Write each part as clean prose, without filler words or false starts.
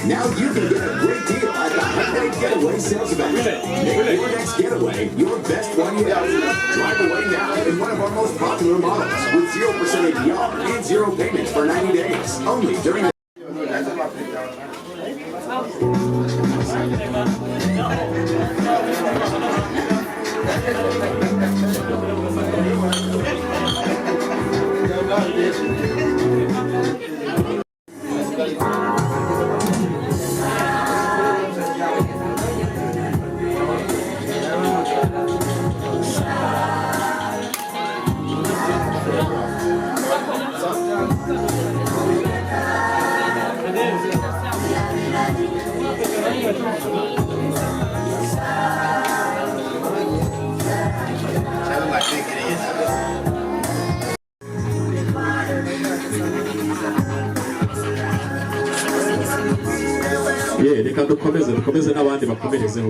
Now you can get a great deal at the Hyundai Getaway sales event. Make your next getaway your best one yet. Drive away now in one of our most popular models with 0% APR and 0 payments for 90 days. Only during the reka dukomeze n'abandi bakomerezeho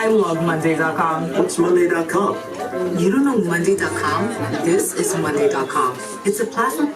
I love Monday.com. What's Monday.com? You don't know Monday.com? This is Monday.com. It's a platform.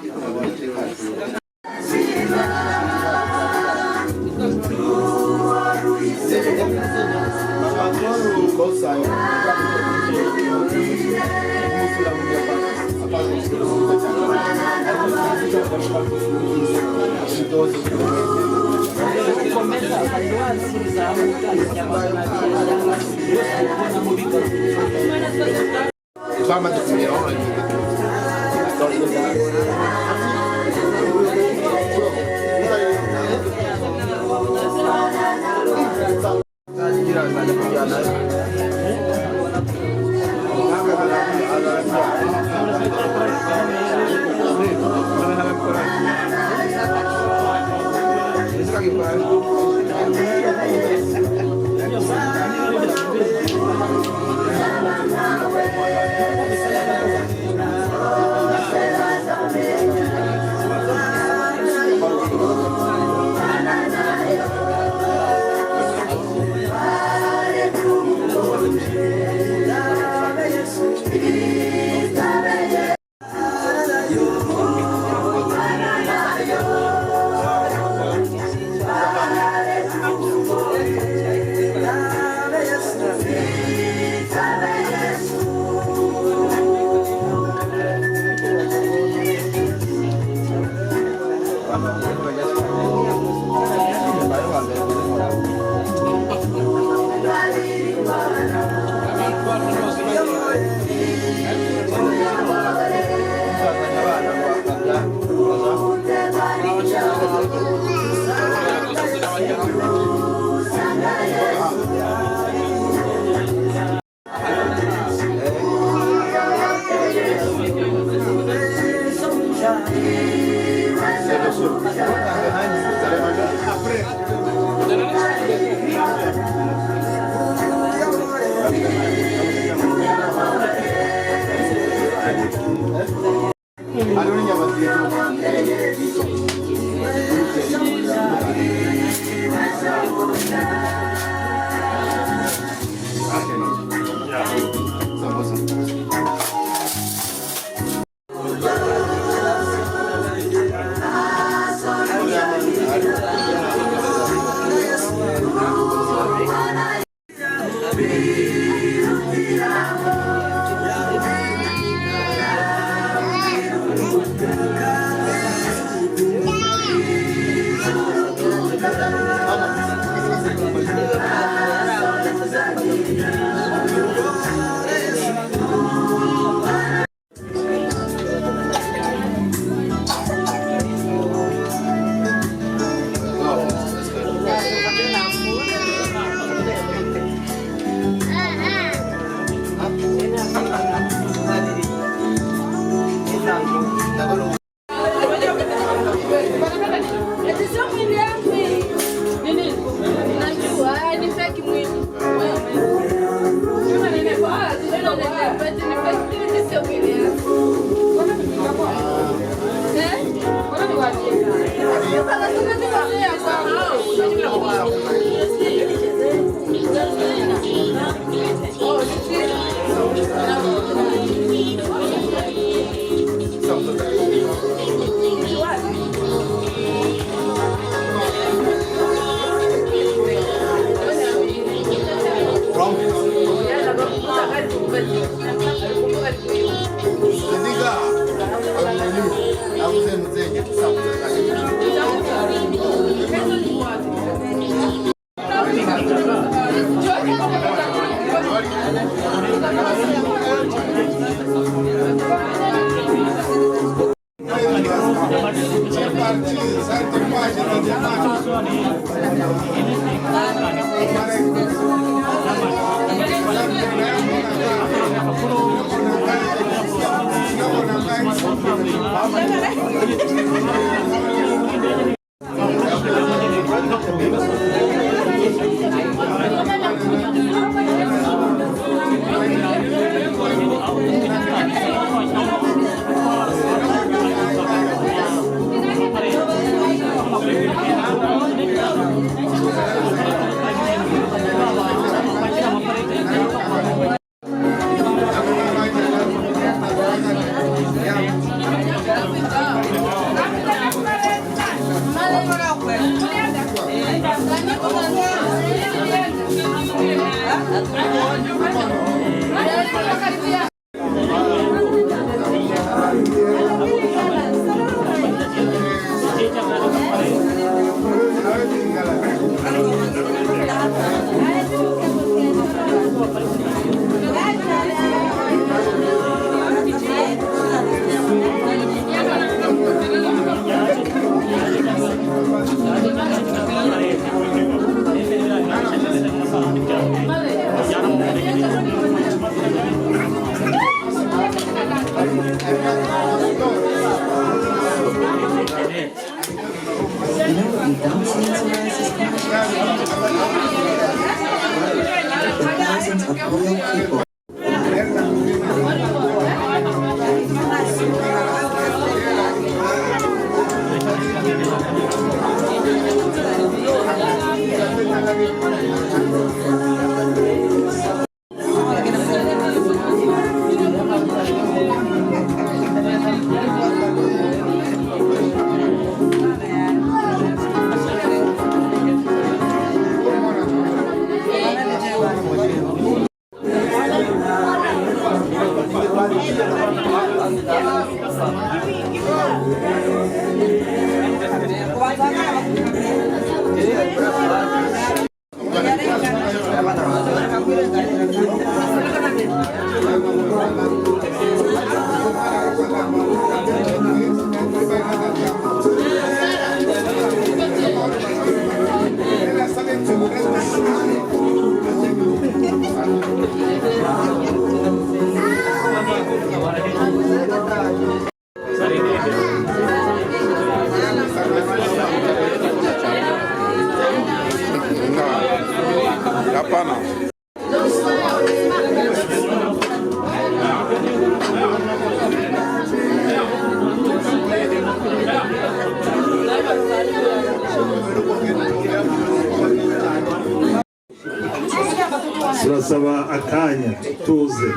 turasaba akanya tuze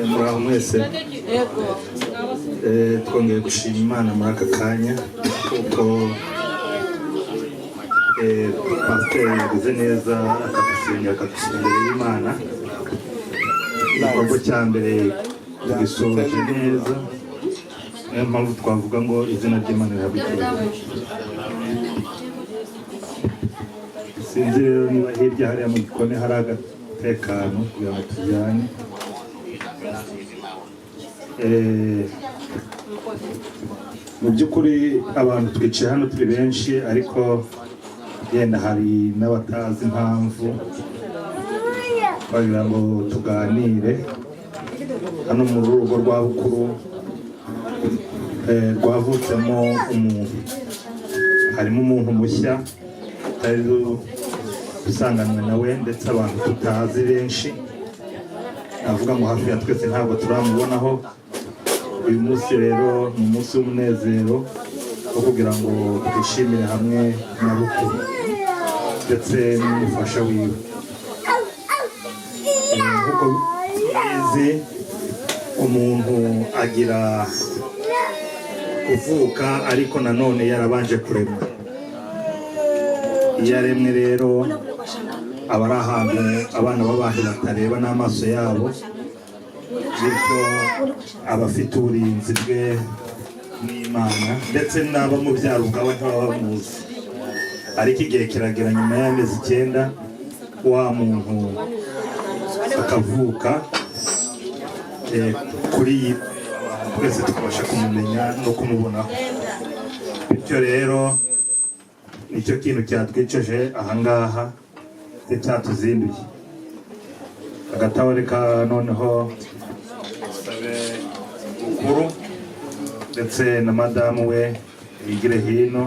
muraho mwese twongeye gushima Imana muri aka kanya kuko pasiteri yagize neza akadusengera akadusengera y'Imana igikorwa cya mbere tugisoje neza niyo mpamvu twavuga ngo izina ry'Imana rirabikorera. Sinzi rero niba hirya hariya mu gikoni hari agatekano kugira ngo tujyane. Mu by'ukuri abantu twicaye hano turi benshi ariko yenda hari n'abatazi impamvu bagira ngo tuganire hano mu rugo rwa bukuru rwavutsemo umuntu, harimo umuntu mushya utari usanganwe nawe ndetse abantu tutazi benshi navuga ngo hafi ya twese ntabwo turamubonaho. Uyu munsi rero ni umunsi w'umunezero wo kugira ngo twishimire hamwe na bukuru ndetse n'umufasha wiwe. Nk'uko bizi umuntu agira kuvuka ariko nanone yarabanje kuremwa. Iyo aremwe rero aba ari ahantu abana b'abantu batareba n'amaso yabo, bityo aba afite uburinzi bwe n'Imana ndetse n'abamubyara ubwabo ntibaba bamuzi. Ariko igihe kiragera nyuma y'amezi 9 wa muntu akavuka, kuri iyi twese tukabasha kumumenya no kumubonaho. Bityo rero nicyo kintu cyatwicaje ahangaha cyatuzinduye. Agatabarika noneho sabe ukuru ndetse na madamu we yigire hino,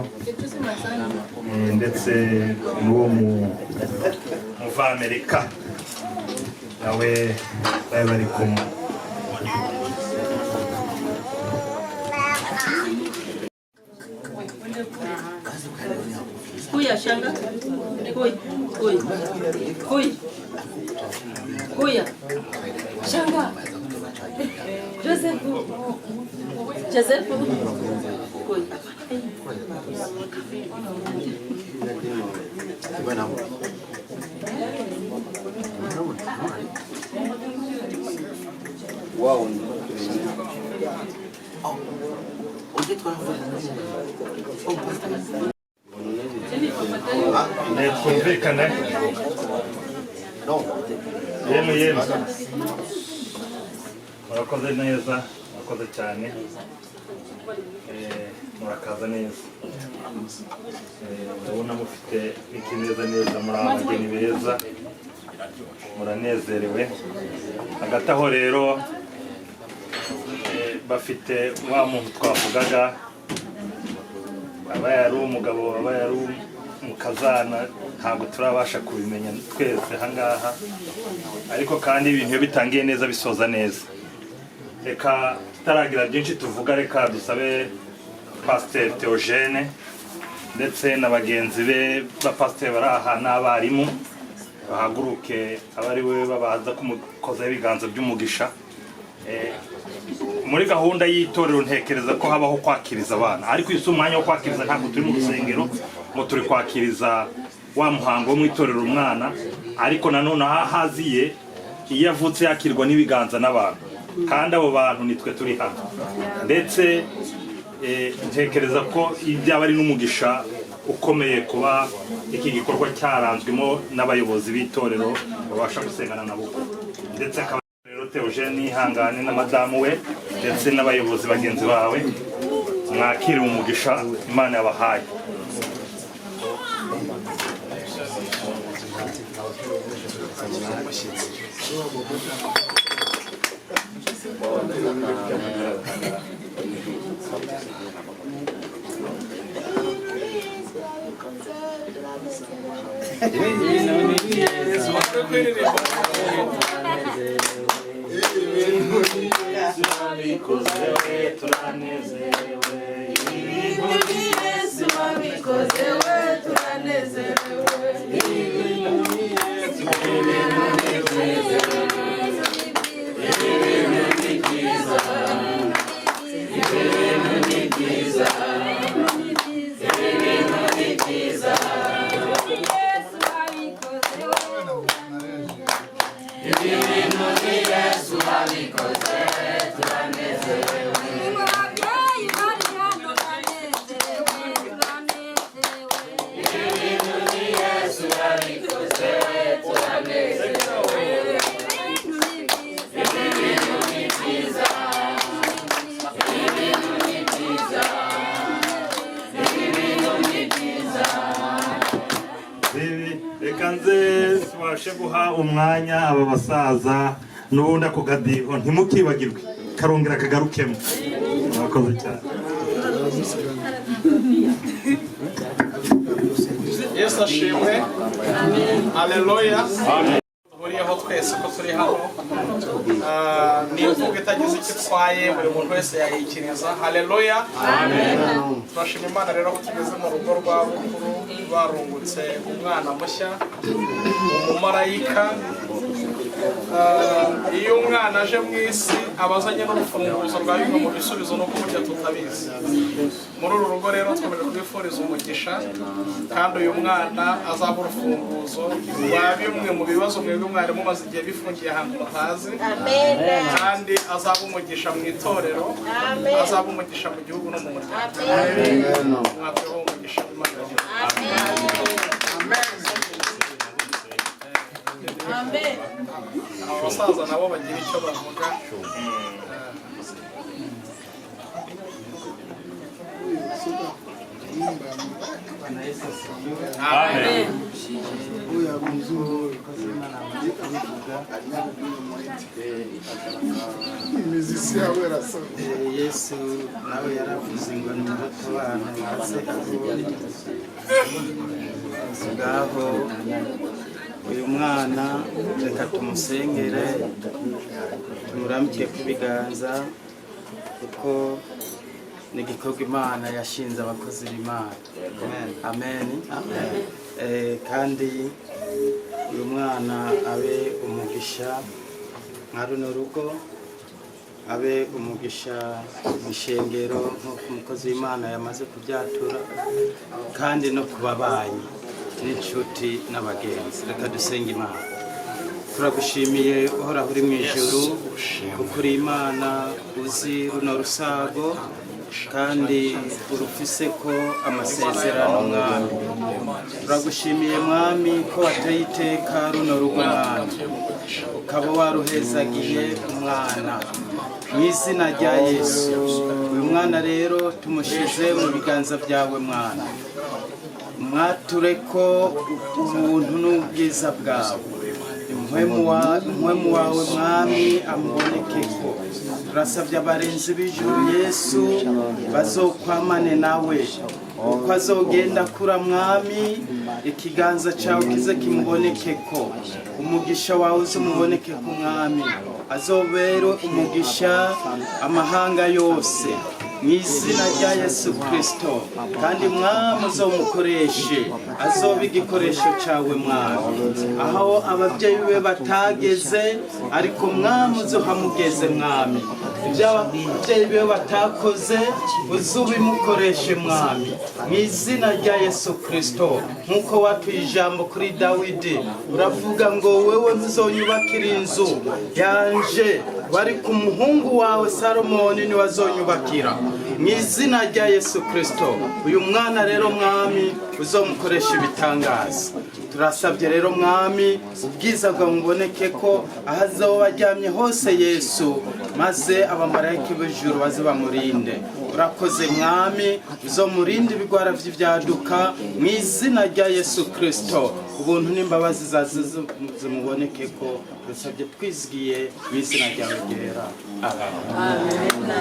ndetse n'uwo muva Amerika nawe bari kumwe. Kuya shanga, kuya shanga, Joseph, kuya. Wow. Twumvikane yemwe murakoze neza, murakoze cyane, murakaza neza. Ndabona mufite ikineza neza, muri abageni beza, muranezerewe. Hagati aho rero bafite wa muntu twavugaga, aba yari umugabo, aba yari umukazana, ntabwo turabasha kubimenya twese ahangaha, ariko kandi ibintu bitangiye neza bisoza neza. Reka tutaragira byinshi tuvuga, reka dusabe Pasteur Theogene ndetse na bagenzi be ba pasteur bari aha n'abarimu bahaguruke, abari we babaza kumukoza ibiganza by'umugisha. Muri gahunda y'itorero ntekereza ko habaho kwakiriza abana, ariko iyo umwanya wo kwakiriza ntabwo turi mu rusengero ngo turi kwakiriza wa muhango wo mu itorero umwana, ariko nanone ahaziye iyo avutse yakirwa n'ibiganza n'abantu, kandi abo bantu nitwe turi hano. Ndetse ntekereza ko ibyaba ari n'umugisha ukomeye kuba iki gikorwa cyaranzwemo n'abayobozi b'itorero babasha gusengana nabo, ndetse akaba rero Theogene ihangane na madamu we ndetse n'abayobozi bagenzi bawe, mwakire umugisha Imana yabahaye. Reka nze tubashe guha umwanya aba basaza n'ubundi ako gadiho ntimukibagirwe karongera kagarukemo. Murakoze cyane. Yesu ashimwe. Haleluya. Turiho rero twese ko turi hano ni imvugo itagize icyo itwaye buri muntu wese yayikiriza. Haleluya, turashima Imana rero ko tugeze mu rugo rwa bukuru barungutse umwana mushya, umumarayika. Iyo umwana aje mu isi abazanye n'urufunguzo rwa bimwe mu bisubizo no kuburyo tutabizi. Muri uru rugo rero twakomeje kubifuriza umugisha, kandi uyu mwana azaba urufunguzo rwa bimwe mu bibazo mwebwe mwari mumaze igihe bifungiye ahantu mutazi, kandi azaba umugisha mu itorero, azaba umugisha mu gihugu no mu muryango. Mwakweho umugisha Imana. Amen. Abasaza nabo bagira icyo bavuga. Amen. Yesu nawe yaravuze ngo nimbuto abantu baze ngaho uyu mwana reka tumusengere tumurambike ku biganza, kuko ni igikorwa Imana yashinze abakozi b'Imana. Amen. Kandi uyu mwana abe umugisha nka runo rugo, abe umugisha ishengero nk'uko umukozi w'Imana yamaze kubyatura, kandi no ku babanyi n'inshuti n'abagenzi. Reka dusenge Imana. Turagushimiye uhoraho uri mu ijuru, kuko uri Imana uzi runo rusago, kandi urufise ko amasezerano mwami. Turagushimiye mwami ko wateye iteka runo rugo mwami, ukaba waruhezagiye umwana mu izina rya Yesu. Uyu mwana rero tumushize mu biganza byawe mwana, mwature ko ubuntu n'ubwiza bwawe, impwemu wawe mwami amubonekeko. Turasabye abarinzi b'ijuru Yesu bazokwamane nawe, uko azogenda kura mwami, ikiganza cyawe kize kimubonekeko, umugisha wawe uzumubonekeko mwami, azobere umugisha amahanga yose mu izina rya Yesu Kristo. Kandi mwami uzomukoreshe, azoba igikoresho cyawe mwami, aho ababyeyi be batageze, ariko mwami uzohamugeze mwami, ibyo ababyeyi be batakoze uzubimukoreshe mwami, mu izina rya Yesu Kristo. Nk'uko watuye ijambo kuri Dawidi uravuga ngo wewe ntuzonyubakira inzu yanje, bari ku muhungu wawe Salomoni ni wazonyubakira, mu izina rya Yesu Kristo. Uyu mwana rero mwami uzomukoresha ibitangaza. Turasabye rero mwami ubwiza bwawe buboneke ko aho azoba aryamye hose Yesu, maze abamarayika b'ijuru baze bamurinde. Urakoze mwami, uzomurinde ibigwara by'ibyaduka mu izina rya Yesu Kristo. Ubuntu n'imbabazi zaze zimuboneke ko, turasabye twizigiye mu izina ryawe ryera. Amen.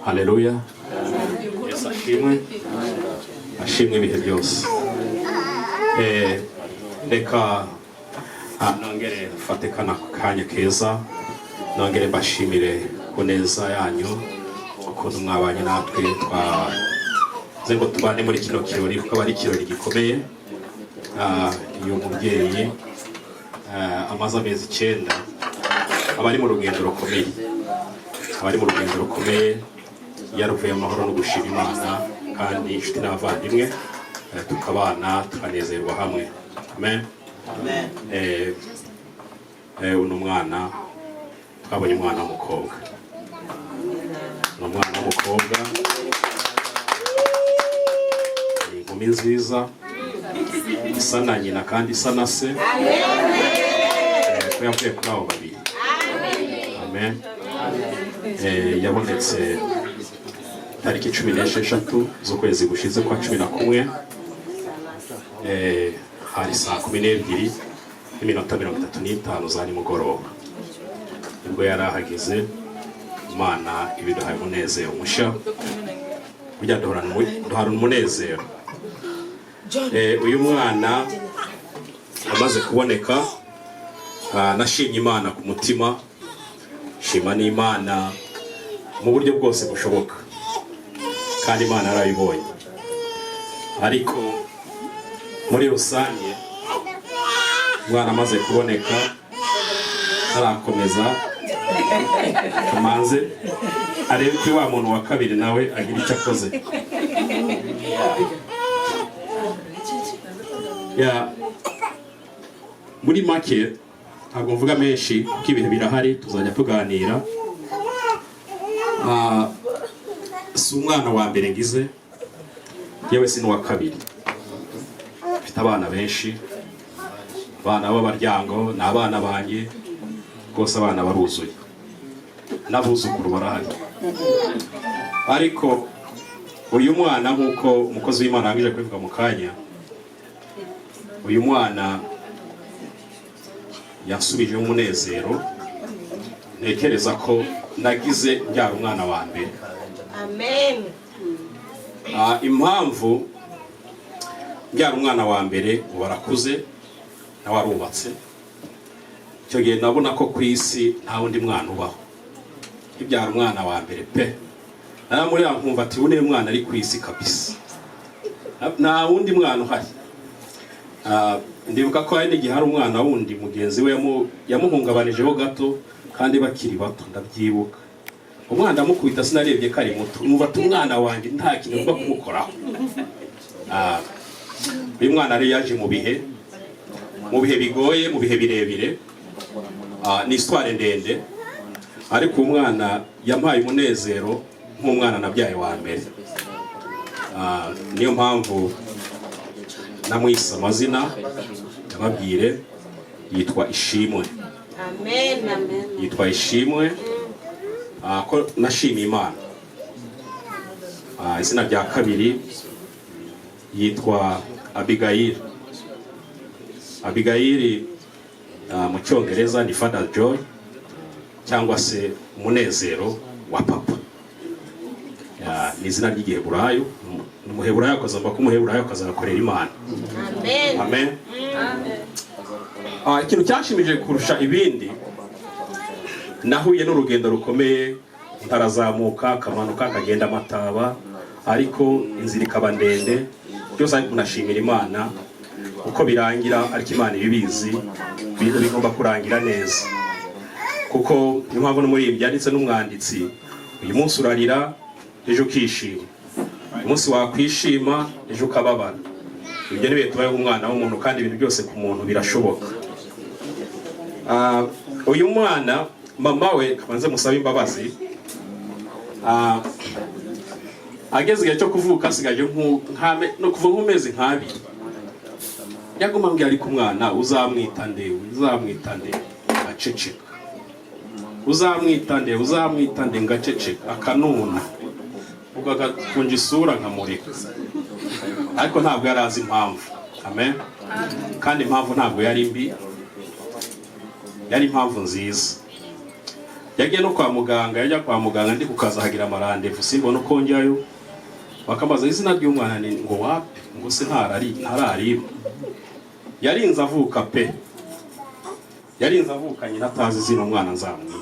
Haleluya. Yesu ashimwe ibihe byose. Reka nongere fate kanya keza, nongere bashimire ku neza yanyu, ukuntu mwabanye natwe twaze ngo tubane muri kino kirori, kuko ari ikirori gikomeye. Uyu mubyeyi amaze amezi 9 abari mu rugendo rukomeye, yaruvuye amahoro no gushima Imana, kandi inshuti n'abavandimwe tukabana tukanezerwa hamwe. Amen. Uno mwana twabonye umwana w'umukobwa, inkumi nziza isa na nyina kandi isa na se, ko yavuye kuri abo babiri. Amen. Yabonetse tariki 16 z'ukwezi gushize kwa 11, hari saa 12:35 za nimugoroba nibwo yari ahageze. Imana ibiduhaye umunezero mushya, burya duhorana umunezero. Uyu mwana amaze kuboneka, nashimye Imana ku mutima, shima n'Imana mu buryo bwose bushoboka, kandi Imana yarayibonye. Ariko muri rusange umwana amaze kuboneka, arakomeza kamanze arebe kuri wa muntu wa kabiri nawe agira icyo akoze. Muri make ntabwo mvuga menshi kuko ibintu birahari, tuzajya tuganira. Si umwana wa mbere ngize, yewe si n'uwa kabiri. Mfite abana benshi, abana b'abaryango ni abana banjye rwose, abana baruzuye, n'abuzukuru barahari. Ariko uyu mwana nk'uko umukozi w'Imana yangije kubivuga mu kanya, uyu mwana yansubije umunezero. Ntekereza ko nagize mbyara umwana wa mbere. Amen. Impamvu mbyara umwana wa mbere ubu barakuze, nawe arubatse. Icyo gihe nabona ko ku isi nta wundi mwana ubaho. Ibyara umwana wa mbere pe, muri nkumva ati ubu niwe mwana ari ku isi kabisa, nta wundi mwana uhari. Ndibuka ko hari n'igihe hari umwana wundi mugenzi we yamuhungabanijeho gato, kandi bakiri bato ndabyibuka. Umwana ndamukubita sinarebye ko ari muto, numva ati umwana wanjye nta kintu ngomba kumukoraho. Uyu mwana rero yaje mu bihe bigoye, mu bihe birebire. Ni histoire ndende, ariko umwana yampaye umunezero nk'umwana nabyaye wa mbere. Niyo mpamvu namwise amazina, yababwire yitwa Ishimwe. Amen. Amen. Yitwa Ishimwe, ko nashimiye Imana. Izina rya kabiri yitwa Abigail. Abigail mu Cyongereza ni Father Joy, cyangwa se umunezero wa papa. Ni izina ry'Igiheburayo. Umuheburayo akaza ko umuheburayo akazakorera Imana. Amen. Amen. Ikintu cyashimije kurusha ibindi, nahuye n'urugendo rukomeye, ntarazamuka akamanuka akagenda amataba, ariko inzira ikaba ndende. Byose ariko nashimira Imana uko birangira, ariko Imana ibibizi ibintu bigomba kurangira neza. Kuko niyo mpamvu no muri byanditse n'umwanditsi, uyu munsi urarira ejo ukishima, uyu munsi wakwishima ejo ukababara. Ibyo nibihe tubayeho umwana w'umuntu, kandi ibintu byose ku muntu birashoboka. Uyu mwana mama we kabanze musaba imbabazi. Ageze igihe cyo kuvuka, asigaje no kuva nk'umezi nk'abiri, yaguma mbwira ariko umwana uzamwita nde, aceceka. Uzamwita nde ngaceceka, akanuna, ubwo agakunja isura nkamureka. Ariko ntabwo yari azi impamvu. Amen. Kandi impamvu ntabwo yari mbi, yari impamvu nziza. Yagiye no kwa muganga, yajya kwa muganga ndi kukaza hagira amarandevu, simbona uko njyayo. Bakambaza izina ry'umwana, ni ngo wapi, ngo se ntarariba. Yarinze avuka pe, yarinze avuka nyina atazi izina umwana nzamwita.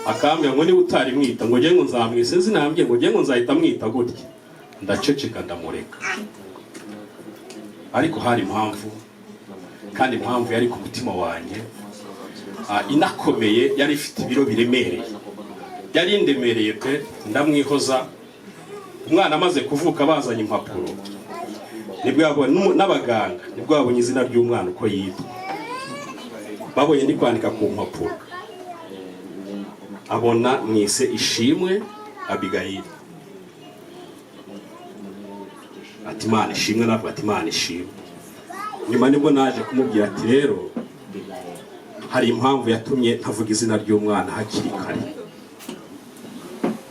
Akambwira ngo niba utari mwita ngo ngiye ngo nzamwise, zinambye ngo ngiye ngo nzahita mwita gutya. Ndaceceka ndamureka. Ariko hari impamvu, kandi impamvu yari ku mutima wanjye inakomeye, yari ifite ibiro biremereye, yari indemereye pe. Ndamwihoza. Umwana amaze kuvuka bazanye impapuro, nibwo yabonye n'abaganga, nibwo babonye izina ry'umwana uko yitwa. Babonye ndi kwandika ku mpapuro, abona mwise Ishimwe Abigail. Ati Imana ishimwe, navuga ati Imana ishimwe. Nyuma nibwo naje kumubwira ati rero hari impamvu yatumye ntavuga izina ry'umwana hakiri kare.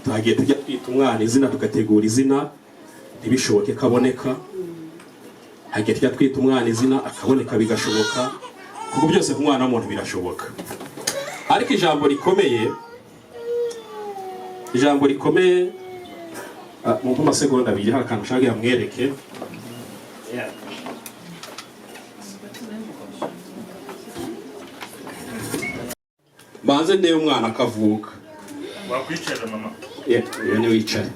Twagiye tujya twita umwana izina, tugategura izina ntibishoboke kaboneka. hagiye tujya twita umwana izina akaboneka bigashoboka, kuko byose ku mwana w'umuntu birashoboka. Ariko ijambo rikomeye mu masegonda abiri hari akantu ushaka yamwereke. Banze ndebe umwana akavuka. Wakwicara mama. Iyo ni wicare.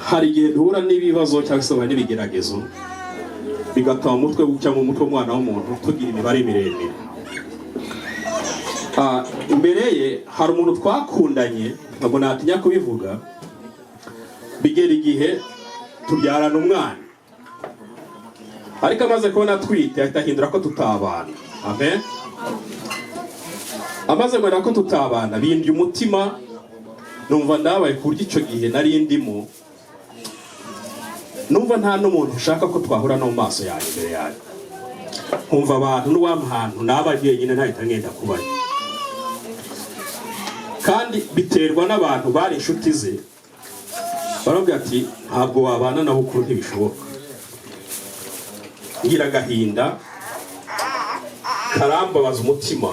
Hari igihe duhura n'ibibazo cyangwa se n'ibigeragezo bigatuma umutwe cyangwa umutwe w'umwana w'umuntu tugira imibare miremire. Imbere ye hari umuntu twakundanye, ntabwo natinya kubivuga, bigera igihe tubyarana umwana, ariko amaze kubona atwite ahita ahindura ko tutabana. Amen. Amaze kubona ko tutabana bindya umutima, numva ndabaye ku buryo icyo gihe nari ndimo numva nta n'umuntu ushaka ko twahura no mu maso yanjye imbere yanjye, nkumva abantu n'uwamuhantu naba njyenyine ntahita ngenda kubayo. Kandi biterwa n'abantu bari inshuti ze, baravuga ati ntabwo wabana nabo kuko ntibishoboka. Ngira agahinda karambabaza umutima,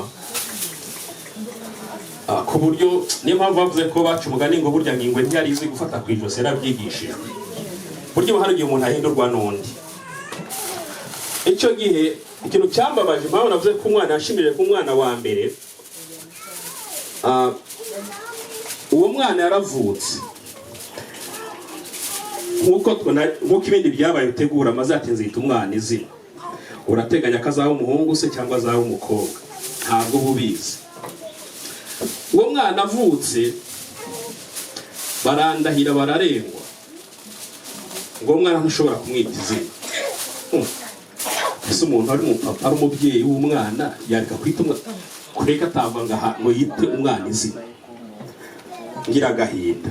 ku buryo niyo mpamvu bavuze ko baca umugani ngo burya ngingwe ntiyari izi gufata ku ijosi, yarabyigishijwe. Buryo hari igihe umuntu ahindurwa n'undi. Icyo gihe ikintu cyambabaje, mpamvu navuze ko umwana yashimije ku mwana wa mbere, uwo mwana yaravutse nk'uko ibindi byabaye utegura amaze ati nzita umwana izina. Urateganya ko azaba umuhungu se cyangwa azaba umukobwa, ntabwo ubizi. Uwo mwana avutse barandahira bararengwa ngo umwana ntushobora kumwita izina. Ese umuntu ari umupapa ari umubyeyi w'umwana yareka kwita umwana, kureka atava ngo yite umwana izina. Ngira agahinda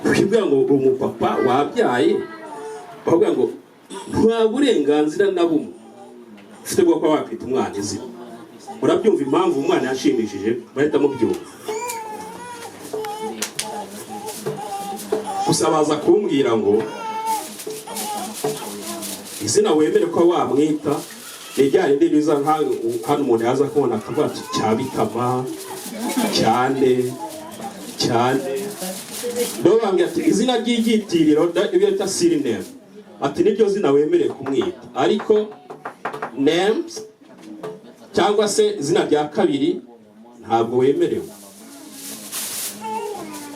kugira ngo umupapa wabyaye bavuga ngo nta burenganzira na bumwe ufite bwo kuba wakwita umwana izina. Urabyumva impamvu umwana yashimishije, bahita mubyumva. Gusa baza kumbwira ngo izina wemere ko wamwita ni rya rindi riza hano umuntu yaza kubona akavuga ati Cyabitama, cyane. Ndoba bambwira ati izina ry'igyitiriro ibyo bita surname, ati niryo zina wemereye kumwita, ariko names cyangwa se izina rya kabiri ntabwo wemerewe.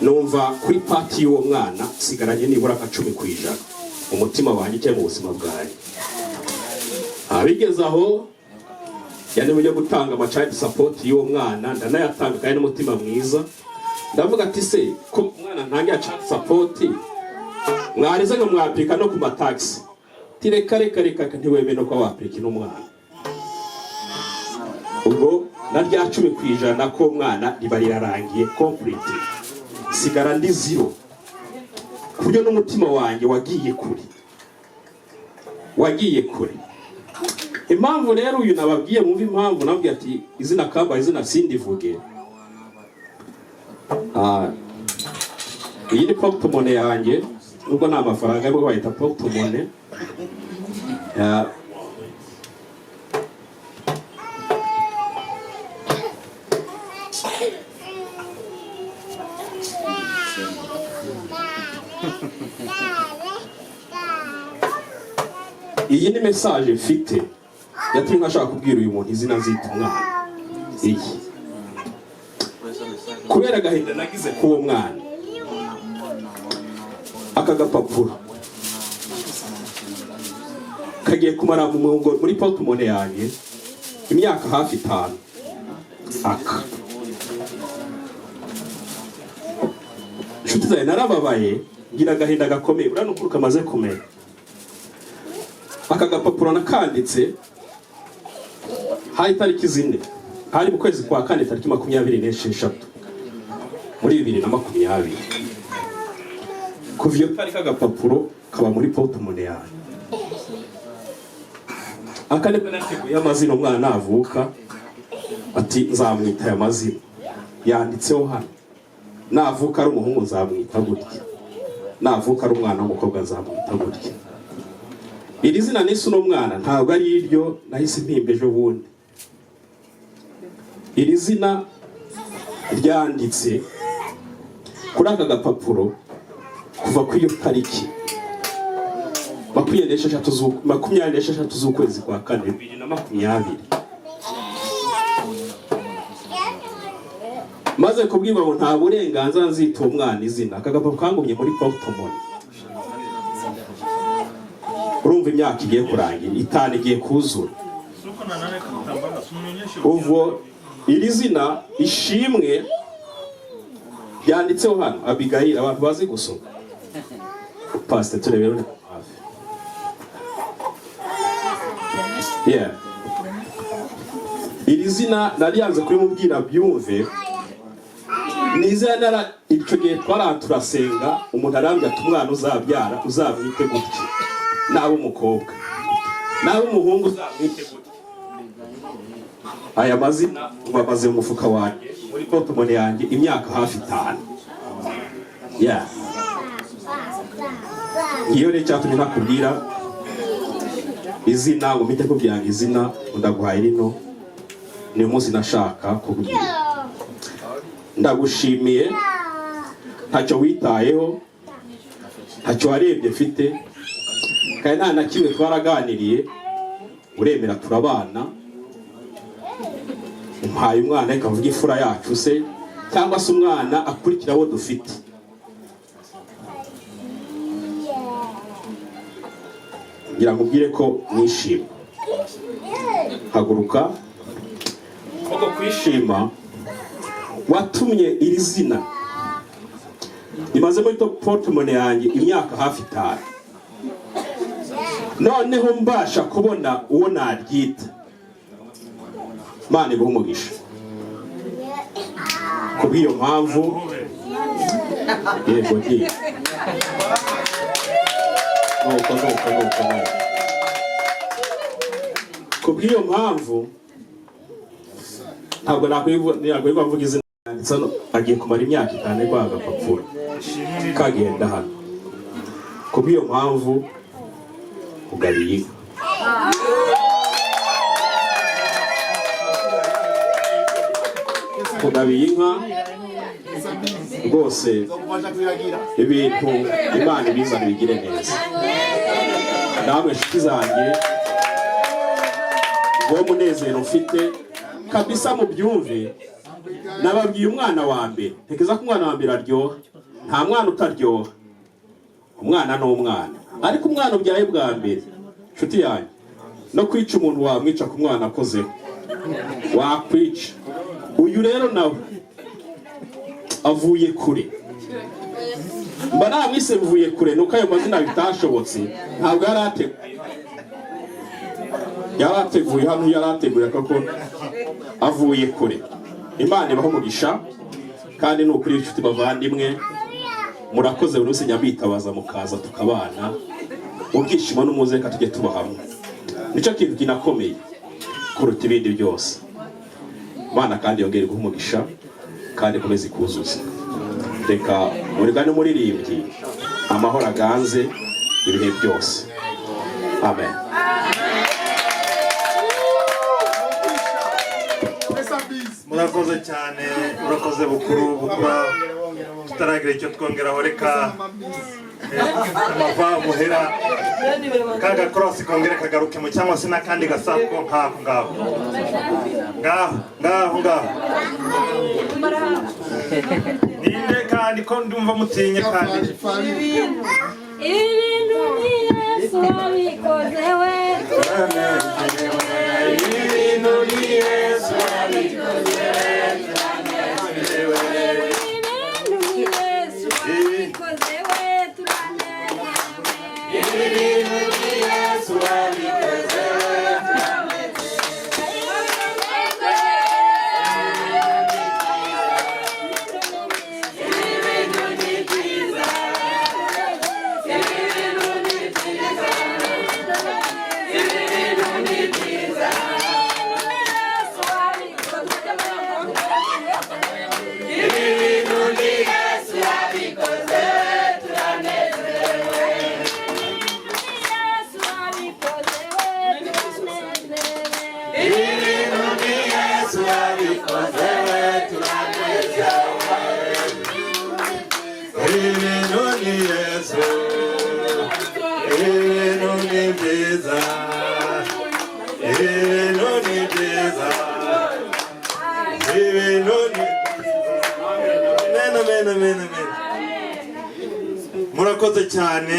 Numva kuri pati y'uwo mwana sigaranye nibura nka 10% umutima wanjye cyangwa mu buzima bwanjye. Abigeze aho yani byo gutanga child support y'uwo mwana, ndanayatanga kandi n'umutima mwiza. Ndavuga ati se ko umwana ntangiye child support mwarize ngo mwapika no ku mataxi, tireka ntiwemere ko wapika n'umwana. Ubwo na rya 10% ko umwana riba rirarangiye complete, sigara ndi zero. Kubyo n'umutima wanjye wagiye kure. Impamvu rero uyu nababwiye, mwumva impamvu nabwiye ati izina kamba izina sindivuge. Iyi ni portemone yanjye, nubwo nta mafaranga ariko bayita portemone. Iyi ni message mfite yatumye nkashaka kubwira uyu muntu izina nzita umwana. Iyi kubera agahinda nagize k'uwo mwana, aka gapapuro kagiye kumara muri portemone yanjye imyaka hafi 5. Aka nshuti zawe narababaye, ngira agahinda gakomeye, urano kuri kamaze kumera. Aka gapapuro nakanditse hari tariki 4, hari mu kwezi kwa 4 tariki 26 muri 2020. Kuvyo tariki agapapuro kaba muri portemone yanjye. Akaneko nateguye amazina umwana navuka, ati nzamwita aya mazina yanditseho hano. navuka ari umuhungu nzamwita gutya, navuka ari umwana w'umukobwa nzamwita gutya. Iri zina nise uno mwana ntabwo ari iryo nahise mpimba ejo bundi. Iri zina ryanditse kuri aka gapapuro kuva ku iyo tariki 26 z'ukwezi kwa 4 2020. Maze kubwirwa ngo nta burenganzira nzita umwana izina, aka gapapuro kangumye muri portemone. Urumva imyaka igiye kurangira, 5 igiye kuzura. Uvo iri zina ishimwe ryanditseho hano Abigail, abantu bazi gusoma. Pastor turebere hafi. Yeah. Iri zina nariyanze kuri mubwira byumve. Nizana icyo gihe turasenga, umuntu arambya ati umwana uzabyara uzamwite gutya, nabo umukobwa nabo umuhungu uzamwite gutya. Aya mazina bamaze mu mufuka wanjye muri portemone yanjye imyaka hafi 5. Yeah. Iyo rero cyatumye nakubwira izina ngo mpite kubyanga izina ndaguhaye rino ni umunsi nashaka kubwira. Ndagushimiye ntacyo witayeho, ntacyo warebye mfite, kandi nta na kimwe twaraganiriye, uremera turabana, umpaye umwana ikavuga ifura yacu se cyangwa se umwana akurikira abo dufite. Ngira ngo ubwire ko nishima. Haguruka uko kwishima watumye iri zina imaze muri portemone yanjye imyaka hafi 5. Noneho mbasha kubona uwo naryita. Mana iguhe umugisha. Kubw'iyo mpamvu yego ndi kubw'iyo mpamvu ntabwo nakwirirwa mvuga izina yanditse hano agiye kumara imyaka 5 kwa agapapuro kagenda hano. Kubw'iyo mpamvu ugabiye inka rwose ibintu Imana ibizana bigire neza. Namwe nshuti zanjye uwo munezero mfite kabisa mu byumve. Nababwiye umwana wa mbere, tekeza ko umwana wa mbere aryoha, nta mwana utaryoha. Umwana ni umwana, ariko umwana ubyaye bwa mbere nshuti yanjye no kwica umuntu wamwica ku mwana akozeho wakwica. Uyu rero nawe avuye kure, mba namwise mvuye kure nuko ayo mazina bitashobotse. Ntabwo yarateguye hano, yarateguye koko avuye kure. Imana ibaho umugisha, kandi ni ukuri inshuti bavandimwe murakoze buri wese nyabitabaza mukaza tukabana mu byishimo n'umuzeka tujye tuba hamwe. Nicyo kintu kinakomeye kuruta ibindi byose. Imana kandi yongere guha umugisha kandi komeze kuzuza. Reka urigane umuririmbyi amahoro aganze ibihe byose. Amen. Murakoze cyane, murakoze bukura tutaragira icyo twongeraho. Reka amava muhera kaga cross kongere kagaruke mu cyangwa se nakandi gasako ngaho ninde kandi ko ndumva mutinye kandi ibintu ni Yesu wabikoze we. Ibintu ni Yesu wabikoze Ibintu ni Yesu ibintu ni byiza ibintu ni byiza ibintu ni amen. Murakoze cyane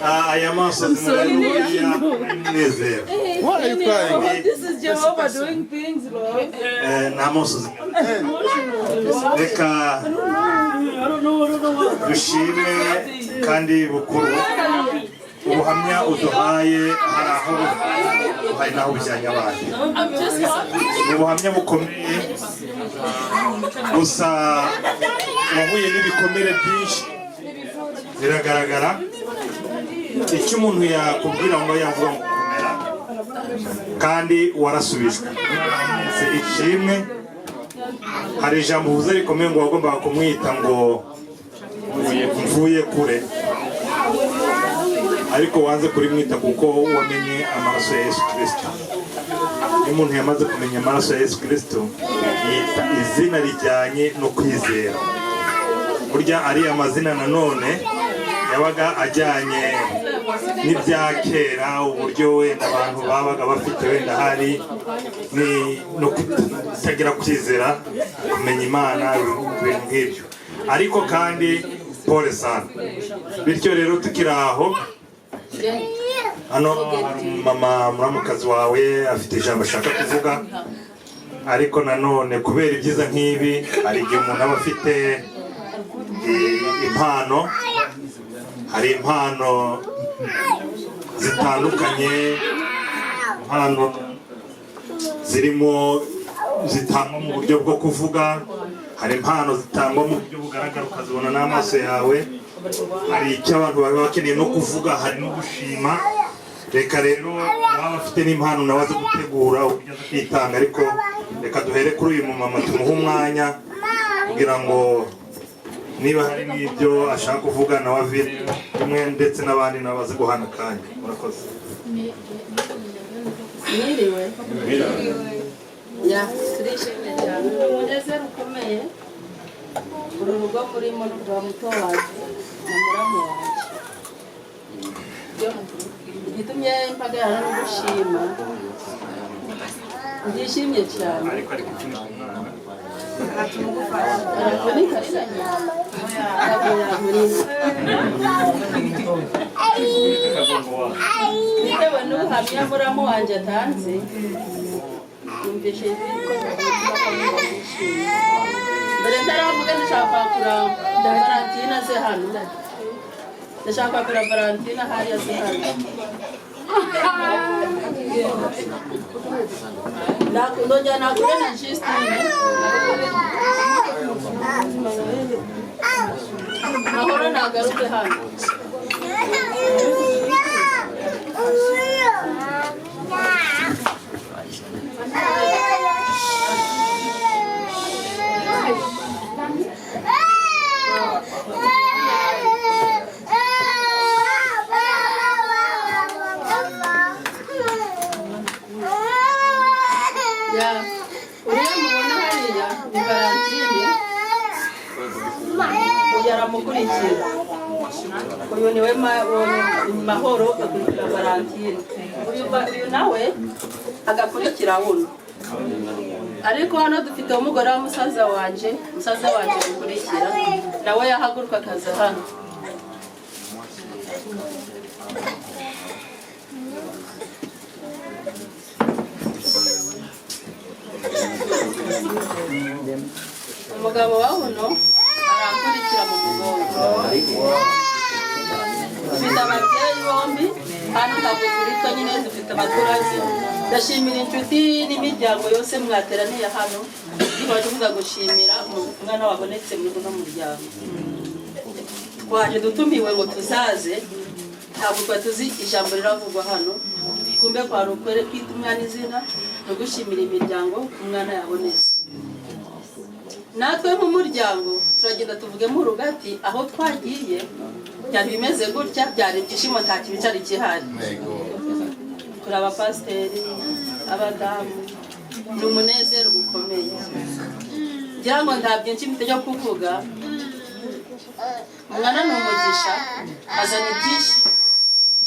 aya maso n'umunezero. What are you crying? This is Jehovah doing things, Lord. Namoso reka dushime kandi bukuru ubuhamya uduhaye hari naho bujyanye abantu ni ubuhamya bukomeye gusa wahuye n'ibikomere byinshi biragaragara icyo umuntu yakubwira ngo yavuga ngo gukomera kandi warasubijwe ishimwe hari ijambo uvuze rikomeye ngo wagombaga kumwita ngo mvuye kure ariko wanze kurimwita kuko wamenye amaraso ya Yesu Kristo. Iyo umuntu yamaze kumenya amaraso ya Yesu Kristo yita izina rijyanye no kwizera. Burya ari amazina nanone yabaga ajyanye n'ibya kera uburyo wenda abantu babaga bafite wenda hari ni no kutagira kwizera kumenya Imana ibintu nk'ibyo ariko kandi pole sana. Bityo rero tukiri aho hano mama muramukazi wawe afite ijambo ashaka kuvuga ariko nanone kubera ibyiza nk'ibi hari igihe umuntu aba afite impano hari impano zitandukanye impano zirimo zitangwa mu buryo bwo kuvuga hari impano zitangwa mu buryo bugaragara ukazibona n'amaso yawe hari icyo abantu baba bakeneye no kuvuga hari no gushima reka rero waba afite n'impano nawe azi gutegura uburyo aza kwitanga ariko reka duhere kuri uyu mumama tumuhe umwanya kugira ngo niba hari n'ibyo ashaka kuvuga nawe avire rimwe ndetse n'abandi nabo bazi guhana akanya. Murakoze. Mwiriwe ya turishimye cyane umunezero ukomeye uru rugo murimo rwa muto wanjye na muramu wanjye gitumye mpagarara no gushima ndishimye cyane bitewe n'ubuhamya muramu wanjye atanze yumvise ko mbere ntaravuga ndashaka kwakura Valentina ze hano ndashaka kwakura Valentina hariya ze hano ndongera nakure na Justine mahoro nagaruke hano uriya mubona hariya ni Valentine uyu aramukurikira uyu niwe mahoro agakurikira Valentine uyu nawe agakurikira wuno ariko hano dufite umugore wa musaza wanje gukurikira nawe yahaguruka akaza hano umugabo wa huno arankurikira mu mugongo dufite ababyeyi bombi hano ntabwo turi nyine dufite abaturage ndashimira inshuti n'imiryango yose mwateraniye hano twaje kuza gushimira umwana wabonetse muri uno muryango twaje dutumiwe ngo tuzaze ntabwo twari tuzi ijambo riravugwa hano kumbe kwa rukwere kwita umwana izina no gushimira imiryango umwana yabonetse natwe nk'umuryango turagenda tuvuge mu rugati aho twagiye byari bimeze gutya byari ibyishimo nta kibi cyari gihari turi abapasiteri abadamu ni umunezero ukomeye ngira ngo nta byinshi mfite byo kuvuga umwana ni umugisha azana ibyishimo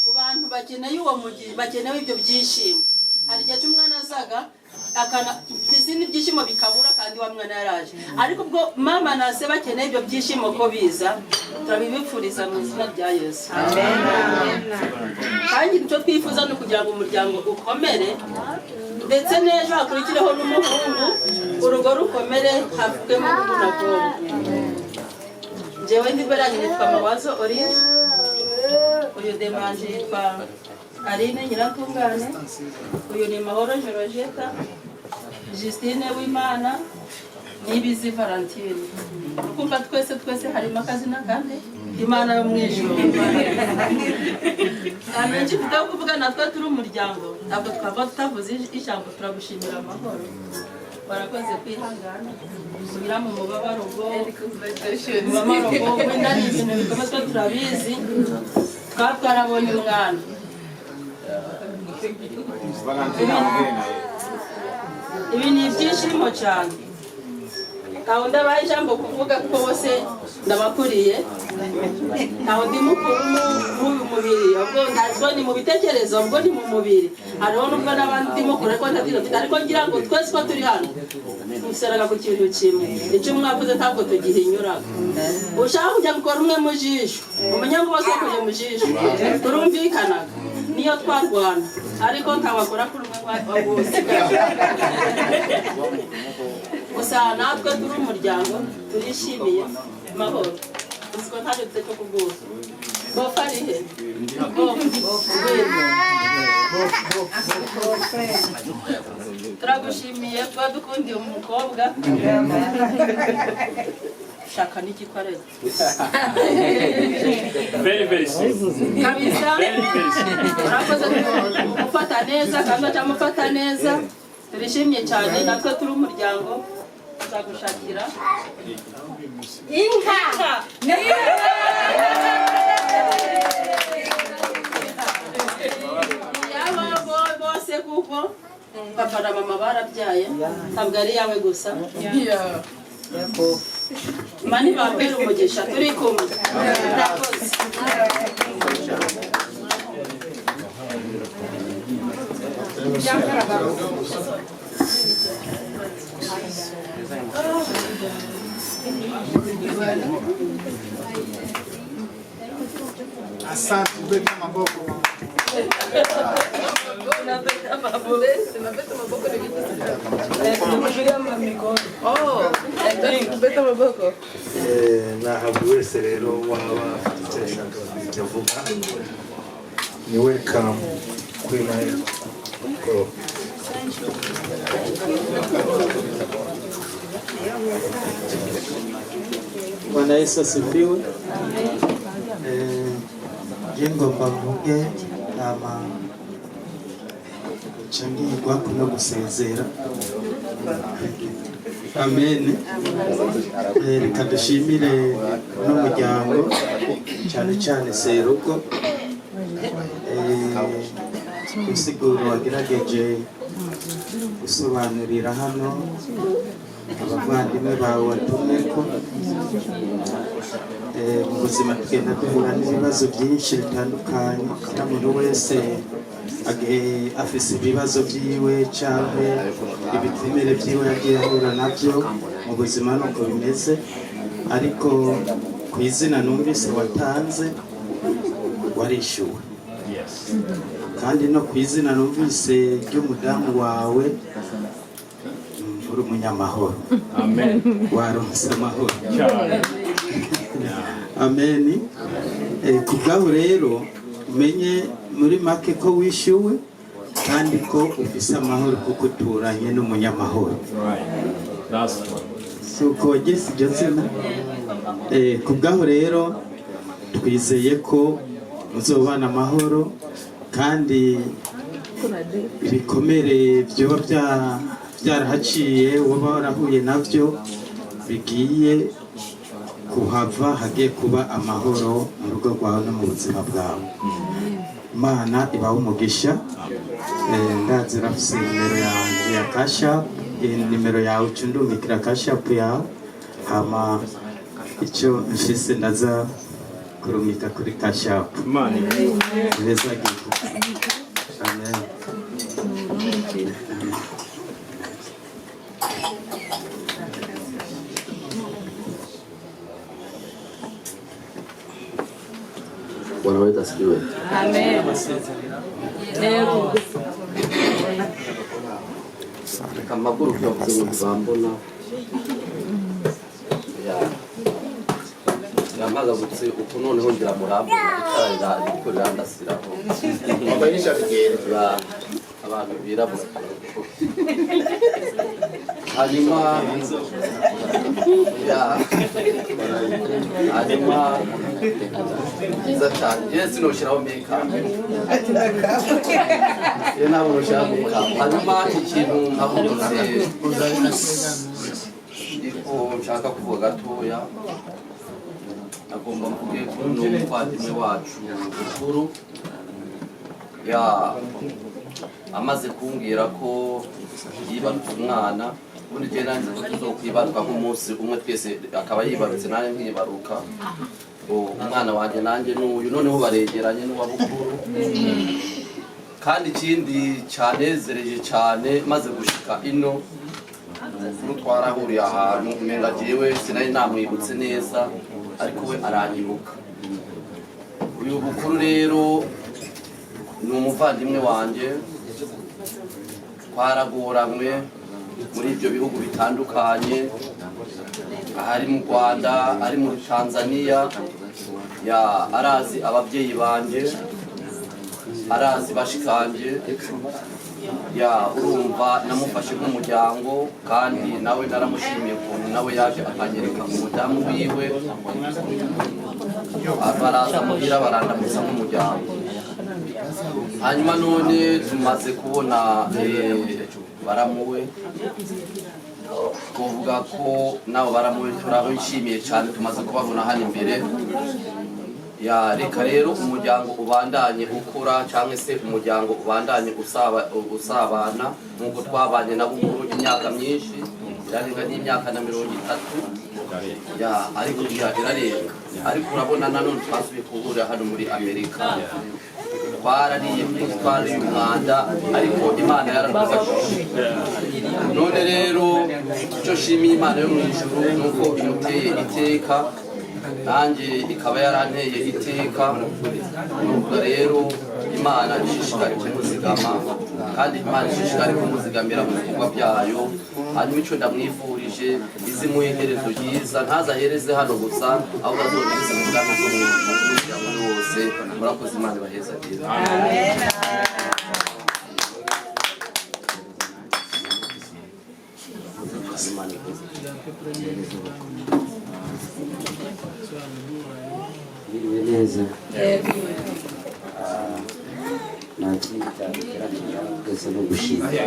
ku bantu bakeneye uwo mugisha, bakeneye ibyo byishimo. Hari igihe cy'umwana azaga izindi byishimo bikabura kandi wa mwana yaraje, ariko ubwo mama na se bakeneye ibyo byishimo ko biza, turabibifuriza mu izina rya Yesu. Kandi icyo twifuza ni ukugira ngo umuryango ukomere, ndetse n'ejo hakurikireho n'umuhungu, urugo rukomere, havugemo n'umukobwa. Njyewe ndiberanye nitwa Mawazo Olive, uyu Demanje yitwa Aline Nyiratungane, uyu ni Mahoro Jorojeta, Justine Wimana, Nibizi Valentine. Ukumva twese harimo akazina kandi Imana yo mu ijuru. Amenshi mfite kuvuga natwe turi umuryango, ntabwo twava tutavuze ijambo. Turagushimira Amahoro, warakoze kwihangana gusubira mu mubabaro ubwo wenda ni ibintu bikomeye, twe turabizi, twarabonye umwana. Ibi ni ibyishimo cyane. Ntawe ndabaye ijambo kuvuga ko bose ndabakuriye, ntawe ndi mukuru mu mubiri, ubwo ntazwa ni mu bitekerezo, ubwo ni mu mubiri. Hariho n'ubwo n'abandi ndimo kure ko ntatira, ariko ngira ngo twese ko turi hano duseraga ku kintu kimwe. Icyo mwavuze ntabwo tugihinyuraga. Ushaka kujya gukora umwe mu jisho, umenya ngo bose bakujya mu jisho, turumvikanaga niyo twarwana, ariko ntabakora kuri umwe wa bose. Gusa natwe turi umuryango turishimiye Mahoro, uziko ntacyo dufite cyo kuguza. Bofa ari he? Turagushimiye kuba dukundiye umukobwa. Shaka n'igikorera. Very sweet. Kabisa. Urakoze kumufata neza kandi acamufata neza. Turishimye cyane, natwe turi umuryango. Tuzagushakira inka. Bose kuko papa na mama barabyaye, ntabwo ari yawe gusa. Mani bambere umugisha, turi kumwe. Murakoze. Asante, beta maboko. Ntabwo wese rero waba icyo ashaka kujya avuga ni welcome kwinayo ko Bwana Yesu asifiwe. Ngomba mvuge ncangirwa no gusezera. Amen. Reka dushimire n'umuryango cyane cyane Serugo, insiguro wagerageje gusobanurira hano abavandimwe bawe watumwe ko mu buzima tugenda duhura n'ibibazo byinshi bitandukanye. Kugira umuntu wese afise ibibazo byiwe cyangwa ibikomere byiwe yagiye ahura nabyo mu buzima, nuko bimeze. Ariko ku izina numvise watanze warishyuwe, kandi no ku izina numvise ry'umudamu wawe uri umunyamahoro. Amen. Waronse amahoro. Amen. Ku bwaho rero umenye muri make ko wishyuwe kandi ko ufise amahoro kuko uturanye n'umunyamahoro. Si uko wageze iryo zina. Ku bwaho rero twizeye ko muzobana amahoro, kandi ibikomere byoba byarahaciye waba warahuye nabyo bigiye kuhava, hagiye kuba amahoro mu rugo rwawe no mu buzima bwawe. Imana ibahe umugisha. Ndazira afise nimero yanjye ya kasha, nimero yawe ucundumikira kasha yawe, hama icyo mfise ndaza kurumita kuri tashapu Imana beza gitu. Amen. Bwana wetu asifiwe. Amen. Amakuru twavuze ngo bambona yamagabutse uko noneho ngira murambona itarira ariko rirandasiraho abahisha bigera abantu birabura hanyuma byiza cyane njyewe sinoshyiraho makeup iyo ntabwo noshyiraho makeup hanyuma ikintu nkabutse ariko nshaka kuvuga gatoya agomba mvuge kuri n'umuvandimwe wacu mukuru amaze kumbwira ko yibarutse umwana ubundi njye nanjye tuzokwibaruka nk'umunsi umwe twese akaba yibarutse nanjye nkibaruka umwana wanjye nanjye n'uyu noneho baregeranye n'uwa bukuru kandi ikindi cyanezereje cyane maze gushika ino umukuru twarahuriye ahantu umenga jewe sinari namwibutse neza ariko we aranyibuka uyu bukuru rero ni umuvandimwe wanjye twaragoranywe muri ibyo bihugu bitandukanye ari mu Rwanda ari muri Tanzania arazi ababyeyi banjye arazi bashikanje urumva namufashe nk'umuryango kandi nawe naramushimiye ukuntu nawe yaje akanyereka umudamu wiwe baraza muhira barandamutsa nk'umuryango hanyuma none tumaze kubona baramuwe tuvuga ko nabo baramuwe turabishimiye cyane tumaze kubabona hano imbere reka rero umuryango ubandanye ukura cyangwa se umuryango ubandanye usabana nk'uko twabanye na bukuru imyaka myinshi irarenga n'imyaka na 30 ariko irarenga ariko urabona nanone twasubiye kuhurira hano muri Amerika twarariye twariye umwanda ariko Imana yaradufashije none rero icyo shimiye Imana yo mu ijuru nuko imuteye iteka nanjye ikaba yaranteye iteka nuko rero Imana ishishikari kumuzigama kandi Imana ishishikari kumuzigamira mu bikorwa byayo hanyuma icyo ndamwifurije izimuhe iherezo ryiza ntazahereze hano gusa ahubwo azogeze mu bwami bwo mu ijuru wose murakoze Imana ibaheza byiza amen biriwe neza nta kindi cyaduteranira twese no gushimira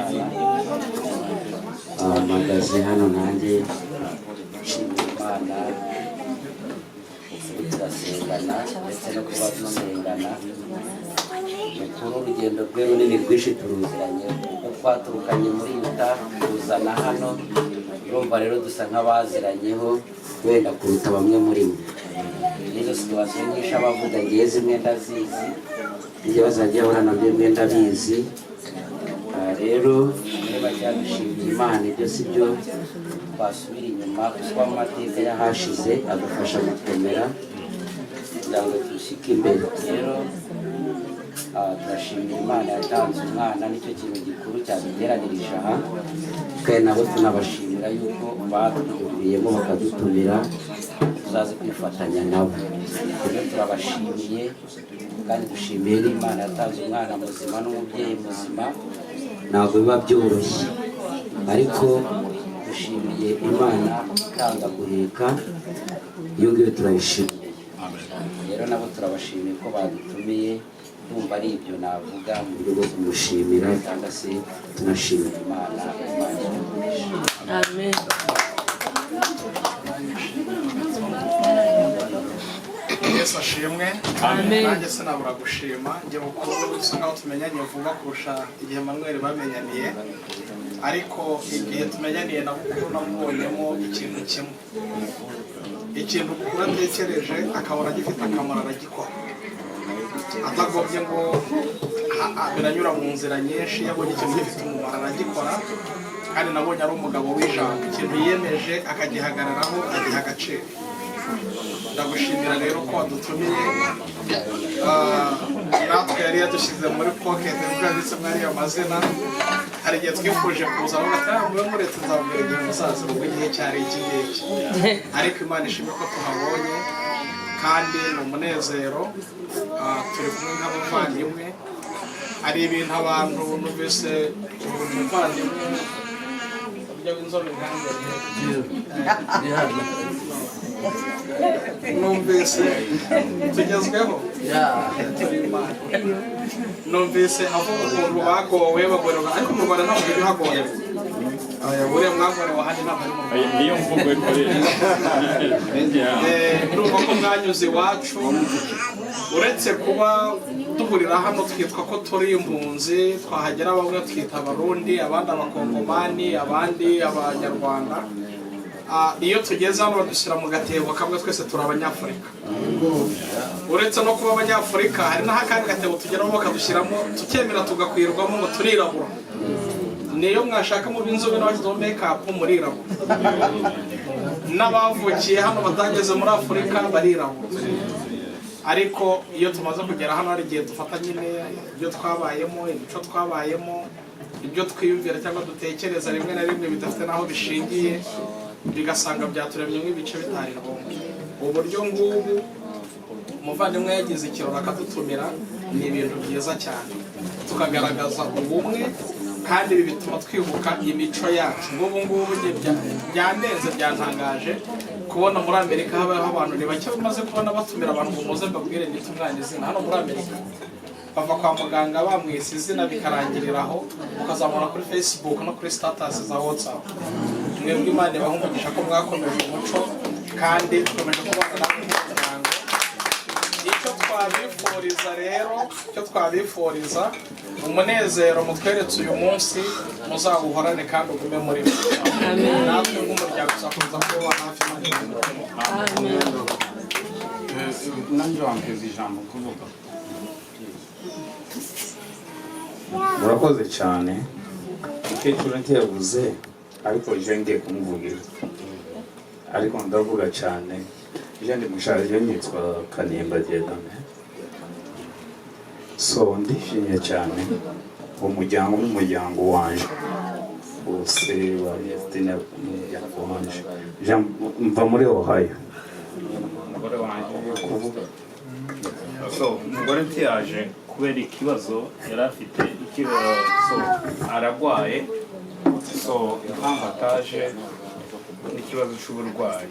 mpagaze hano nanjye nshimira Imana turasengana ndetse no kuba tunasengana mukuru urugendo rwe runini rwinshi turuziranye kuko twaturukanye muri Yuta tuzana hano urumva rero dusa nk'abaziranyeho wenda kuruta bamwe muri mwe nizo situwasiyo nyinshi abavuga ngiye zimwe ndazizi ibyo bazajya bahura nabyo mwe ndabizi rero niba byadushimira Imana ibyo si byo twasubira inyuma kuko amateka yahashize adufasha gukomera kugira ngo dushyike imbere rero turashimira Imana yatanze umwana nicyo kintu gikuru cyaduteranirije aha kandi nabo tunabashimira yuko batwumviyemo bakadutumira tuzaze kwifatanya nabo rero turabashimiye kandi dushimiye n'Imana yatanze umwana muzima n'umubyeyi muzima ntabwo biba byoroshye ariko dushimiye Imana itanga guheka iyo ngiyo turayishimiye rero nabo turabashimiye ko badutumiye numva ari ibyo navuga mu buryo bwo kumushimira cyangwa se tunashimira Imana amen Yesu ashimwe nanjye sinabura gushima njye mukuru bisa nkaho tumenyanye vuba kurusha igihe Manuel bamenyaniye ariko igihe tumenyaniye na mukuru namubonyemo ikintu kimwe ikintu ukura atekereje akabona gifite akamaro aragikora atagombye ngo biranyura mu nzira nyinshi yabonye ikintu gifite umumaro aragikora kandi nabonye ari umugabo w'ijambo ikintu yiyemeje akagihagararaho agiha agaciro ndagushimira rero ko wadutumiye natwe yari yadushyize muri pocket nubwo yanditse muri ayo mazina hari igihe twifuje kuza aho mube muretse nzabwira igihe muzaza ubwo igihe cyari iki ngiki ariko Imana ishimwe ko tuhabonye kandi ni umunezero turi kumwe nk'abavandimwe hari ibintu abantu numvise umuvandimwe burya w'inzobe numvise tugezweho numvise avuga ukuntu bagowe bagorerwa ariko mu Rwanda ntabwo bihagoye buriya mwagorewe ahandi ntabwo ari mu Rwanda niyo mvugo ndumva ko mwanyuze iwacu uretse kuba duhurira hano twitwa ko turi impunzi twahagera bamwe twita abarundi abandi abakongomani abandi abanyarwanda iyo tugeze hano badushyira mu gatebo kamwe twese turi abanyafurika uretse no kuba abanyafurika hari n'akandi gatebo tugeramo bakadushyiramo tukemera tugakwirwamo ngo turirabura niyo mwashaka mu b'inzobe n'abashyizeho make-up murirabura n'abavukiye hano batageze muri Afurika barirabura ariko iyo tumaze kugera hano hari igihe dufata nyine ibyo twabayemo imico twabayemo ibyo twiyumvira cyangwa dutekereza rimwe na rimwe bidafite n'aho bishingiye bigasanga byaturemye nk'ibice bitari ngombwa uburyo ngubu umuvandimwe yagize ikirori akadutumira ni ibintu byiza cyane tukagaragaza ubumwe kandi ibi bituma twibuka imico yacu ngubu ngubu byandenze byantangaje kubona muri Amerika habaho abantu ni bake bamaze kubona batumira abantu ngo muze mbabwire ndetse umwana izina hano muri Amerika bava kwa muganga bamwise izina bikarangiriraho ukazamura kuri Facebook no kuri status za WhatsApp mwebwe Imana ibaha umugisha ko mwakomeje umuco kandi dukomeje kubana n'umuryango icyo twabifuriza rero icyo twabifuriza umunezero mutweretse uyu munsi muzawuhorane kandi ugume muri bo natwe nk'umuryango tuzakomeza kuba hafi nanjye wampeza ijambo kuvuga murakoze cyane umukecuru ntiyabuze ariko je ngiye kumuvugira ariko ndavuga cyane je ndi mushaje nitwa Kanimba Diedame so ndishimye cyane umuryango n'umuryango wanje bose bariyestina yakubanje mva muri Ohio umugore wanje kuvuga so umugore ntiyaje kubera ikibazo yari afite so aragwaye so impamvu ataje n'ikibazo cy'uburwayi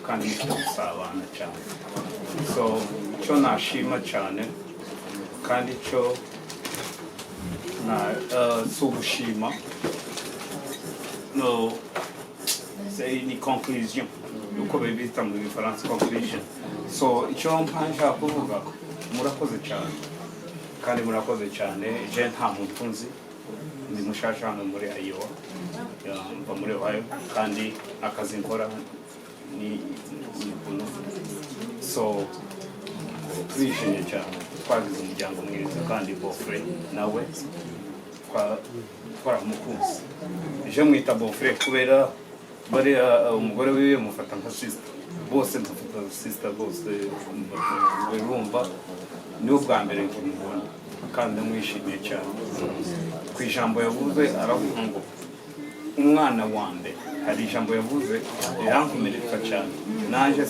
kandi gusabana cyane so cyo nashima cyane kandi cyo na si ugushima no c'est une conclusion uko bibita mu gifaransa conclusion so icyo mpanja kuvuga murakoze cyane kandi murakoze cyane je nta muntu nzi ndi mushasha hano muri Iowa mva muri Ohio kandi akazi nkora ni kuno so twishimye cyane twagize umuryango mwiza kandi bofre nawe twaramukunze je mwita bofre kubera bari umugore wiwe mufata nka sister bose mufata sister bose urumva ni ubwa mbere kumubona kandi mwishimiye cyane ku ijambo yavuze aravuga ngo umwana wande hari ijambo yavuze rirankomeretsa cyane naje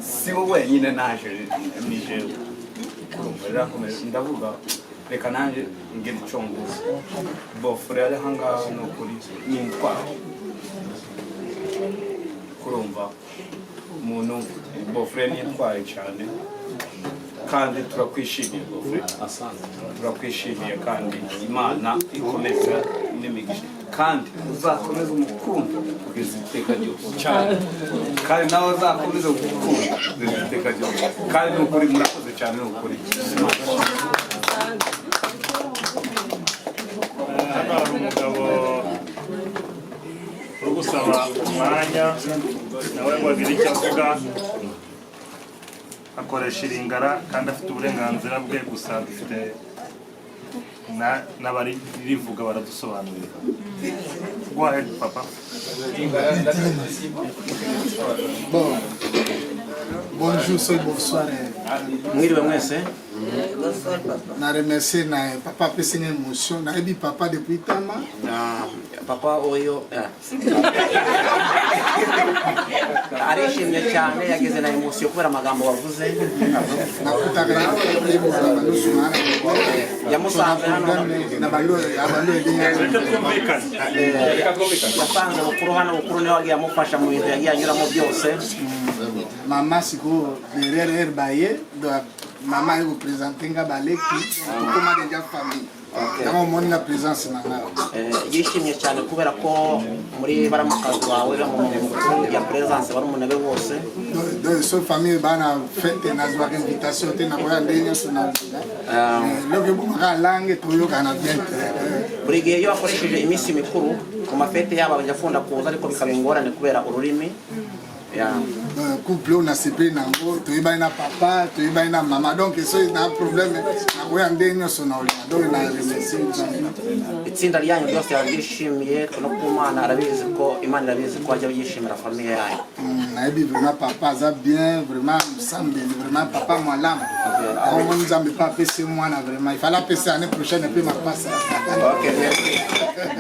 si we wenyine naje nije ndavuga reka nanjye ngire icyo nguze bofure ari ahangaha ni ukuri ni intwaro kurumva umuntu bofure ni intwari cyane kandi turakwishimiye bofure turakwishimiye kandi Imana ikomeza n'imigisha kandi uzakomeza umukunda kugeza iteka ryose cyane kandi nawe uzakomeza gukunda kugeza iteka ryose kandi ni ukuri murakoze cyane ni ukuri umugabo uri gusaba umwanya nawe ngo agire icyo avuga akoresha iringara kandi afite uburenganzira bwe gusa dufite n'abari rivuga baradusobanurira. Go ahead, papa. Bonjour, bonsoir. Mwiriwe mwese. Na remercier na papa pese une émotion. Na ebi papa depuis tama. Papa oyo arishimye cyane yageze na emotion kubera amagambo wavuze. Nakutagara yamusanze hano na bando yasanze bukuru hano, bukuru niwe wagiye amufasha mu bintu yagiye anyuramo byose. Mama siko derrière baye mama est représentée nga baleki comment déjà famille. Namo moni la présence nanga. Yishimye cyane kubera ko muri baramukazi wawe mu ya présence bari umuntu bose. Donc so famille bana fête na zwa invitation te na kwa ndenya sona. Loke bumaka langue toyo kana bien. Buri gihe iyo akoresheje iminsi mikuru ku mafete yabo abajafunda kuza ariko bikaba ingorane kubera ururimi. Couple on a séparé nango to iba na papa to iba na mama donc so na problème na kwa ndenyo sonoli donc na remercier itsinda ryanyu byose yarishimiye no kumana arabizi ko Imana irabizi ko ajya yishimira famille yayo. Na ebi vraiment papa za bien vraiment semble vraiment papa moi l'âme on nous a pas passé moi na vraiment il fallait passer l'année prochaine et puis ma passe.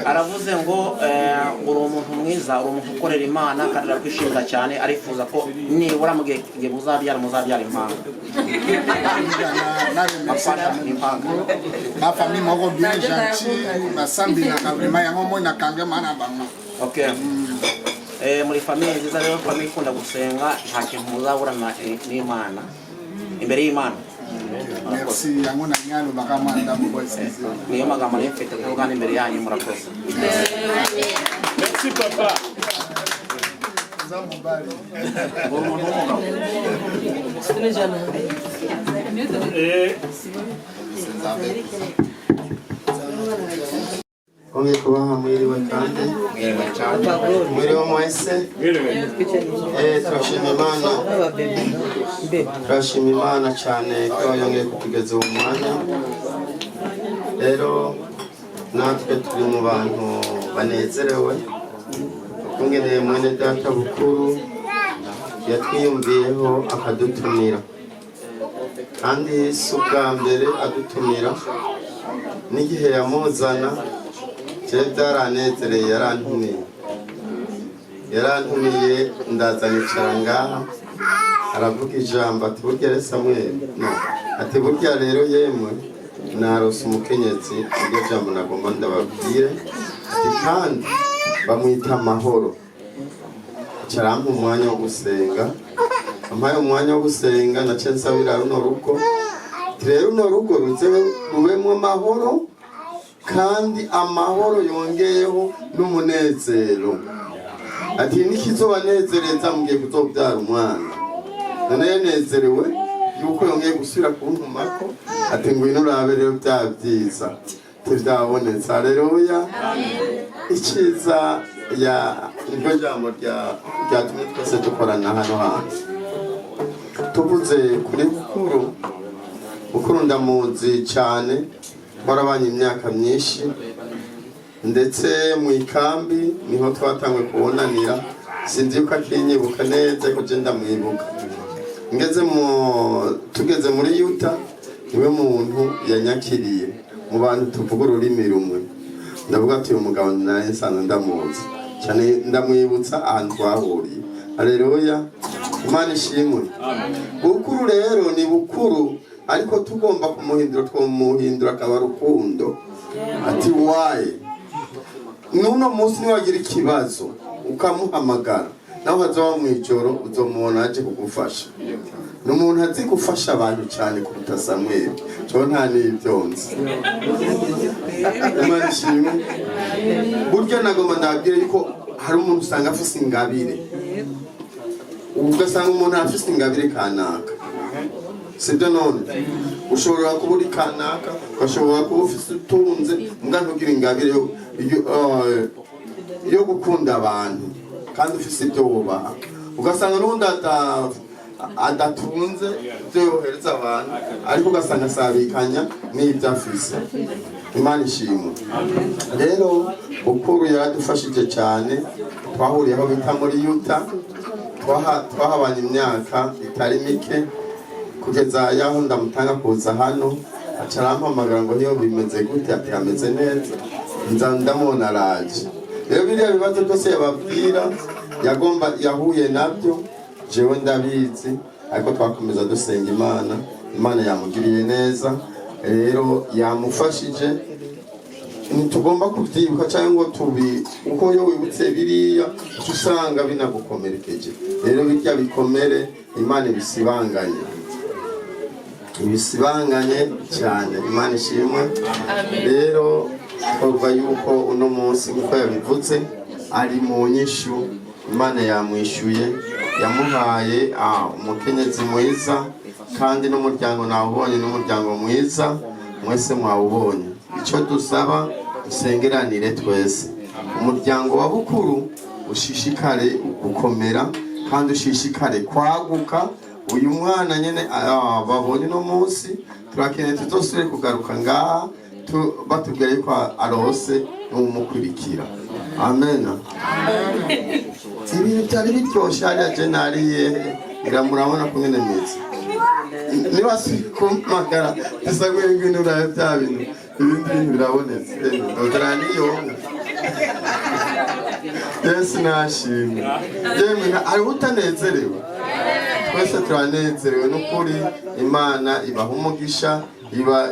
Aravuze ngo uri umuntu mwiza, uri umuntu ukorera Imana kandi arakwishimira cyane, arifuza ko nibura mu gihe muzabyara impanga. Ma famille moko bien gentil basambi na vraiment yango mo na kanga mana bango. Okay. Muri famille nziza rero, famille ikunda gusenga nta kintu muzabura n'Imana imbere y'Imana. Merci yango na nyalo bakama ndamu boys. Niyo magambo mfite kuvuga imbere yanyu murakoze. Merci papa. Onge kubaha mwiriwe kandi mwiriwe mwese. Turashima Imana cyane ko yongeye kutugeza uwo mwanya. Rero natwe turi mu bantu banezerewe kungeneye mwene data bukuru yatwiyumviyeho akadutumira, kandi si ubwa mbere adutumira. N'igihe yamuzana byaranezereye, yarantumiye ndaza nicara ngaha aravuga ijambo ati burya Samuel ati burya rero yemwe narose umukenyezi, iryo jambo nagomba ndababwire kandi bamwita Mahoro. Carampa umwanya wo gusenga, ampaye umwanya wo gusenga nace nsabira runo rugo, rero runo rugo ruze rubemwo amahoro kandi amahoro yongeyeho n'umunezero. Ati nikizobanezereza mugiye kuzobyara umwana, none yanezerewe yuko yongeye gusubira kuntumako ati ngwino urabe rero bya byiza tuvyabonetse. Haleluya. Iciza ya niryo jambo ryatumye twese dukorana hano hantu. Tuvuze kuri bukuru ndamuzi cyane, barabanye imyaka myinshi, ndetse mu ikambi niho twatangwe kubonanira. Sinzi yuko akinyibuka neza ko je ndamwibuka. Tugeze muri Yuta niwe muntu yanyakiriye mu bantu tuvuga ururimi rumwe. Ndavuga ati uyu mugabo naye nsanzwe ndamuzi cyane, ndamwibutsa ahantu twahuriye. Haleluya. Imana ishimwe. Bukuru rero ni bukuru, ariko tugomba kumuhindura akaba rukundo. Ati waye nuno munsi niwagira ikibazo ukamuhamagara nawe hazawa mwijoro uzomubona aje kugufasha. N'umuntu azi gufasha abantu cyane kuruta Samuel, cyo nta n'ibyonzi. Imana ishimwe. Burya nagomba ndabwire yuko hari umuntu usanga afise ingabire, ugasanga umuntu afise ingabire kanaka, sibyo? None ushobora kuba uri kanaka, ugashobora kuba ufise utunze mbwa ntugira ingabire yo gukunda abantu kandi ufise ibyo wubaha. ugasanga n'ubundi adatunze ibyo yohereza abantu ariko ugasanga asabikanya n'ibyo afise. Imana ishimwe. Rero Bukuru yaradufashije cyane, twahuriye aho bita muri Yuta, twahabanye imyaka itari mike kugeza yaho ndamutanga kuza hano aca arampamagara ngo niyo bimeze gute, ati ameze neza, nza ndamubona araje. Rero biriya bibazo byose yababwira yahuye nabyo jewe ndabizi, ariko twakomeza dusenga Imana yamugiriye neza. Rero yamufashije, ntitugomba kubyibuka cyangwa uko yo wibutse biriya usanga binagukomerekeje. Rero birya bikomere Imana ibisibanganye cyane. Imana ishimwe. Rero twavuga yuko uno munsi uko yabivuze ari mu nyishu Imana yamwishyuye, yamuhaye umukenyezi mwiza, kandi n'umuryango nawubonye n'umuryango mwiza, mwese mwawubonye. Icyo dusaba dusengeranire twese, umuryango wa Bukuru ushishikare gukomera kandi ushishikare kwaguka. Uyu mwana nyene babonye no munsi turakeneye tutosubire kugaruka ngaha batubwira yuko arose n'umukurikira. Amen. Ibintu byari biryoshye hariya je nariye murabona ko nyene meze niba kumpamagara isagwe ibintu uraye bya bintu ibindi bintu birabonetse ndogaraniyo. Yesu nashimwe. Yemwe ari utanezerewe, twese turanezerewe n'ukuri. Imana ibaha umugisha,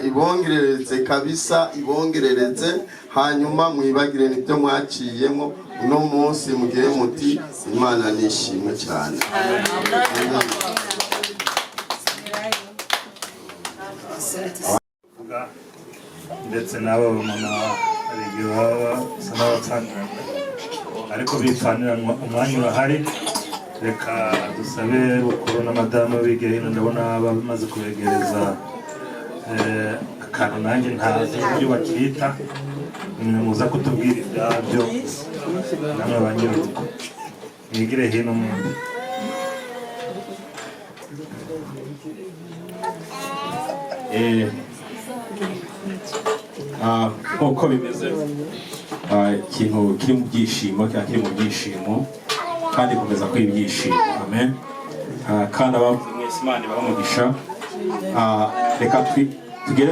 ibongerereze kabisa, ibongerereze, hanyuma mwibagire nibyo mwaciyemo uno munsi, mugire muti Imana nishimwe cyane. ndetse n'aba mama hari baba bisa n'abatsanira ariko bipfanira umwanya urahari. Reka dusabe Bukuru na madamu bige hino, ndabona bamaze kubegereza akantu nanjye ntazi uburyo bakita, muza kutubwira ibyabyo namwe banyurugo mwigire hino mwumve. Nk'uko bimeze, ikintu kiri mu byishimo kiri mu byishimo kandi komeza kwibyishimo. Amen. Kandi mwese Imana ibamugisha. Reka tugere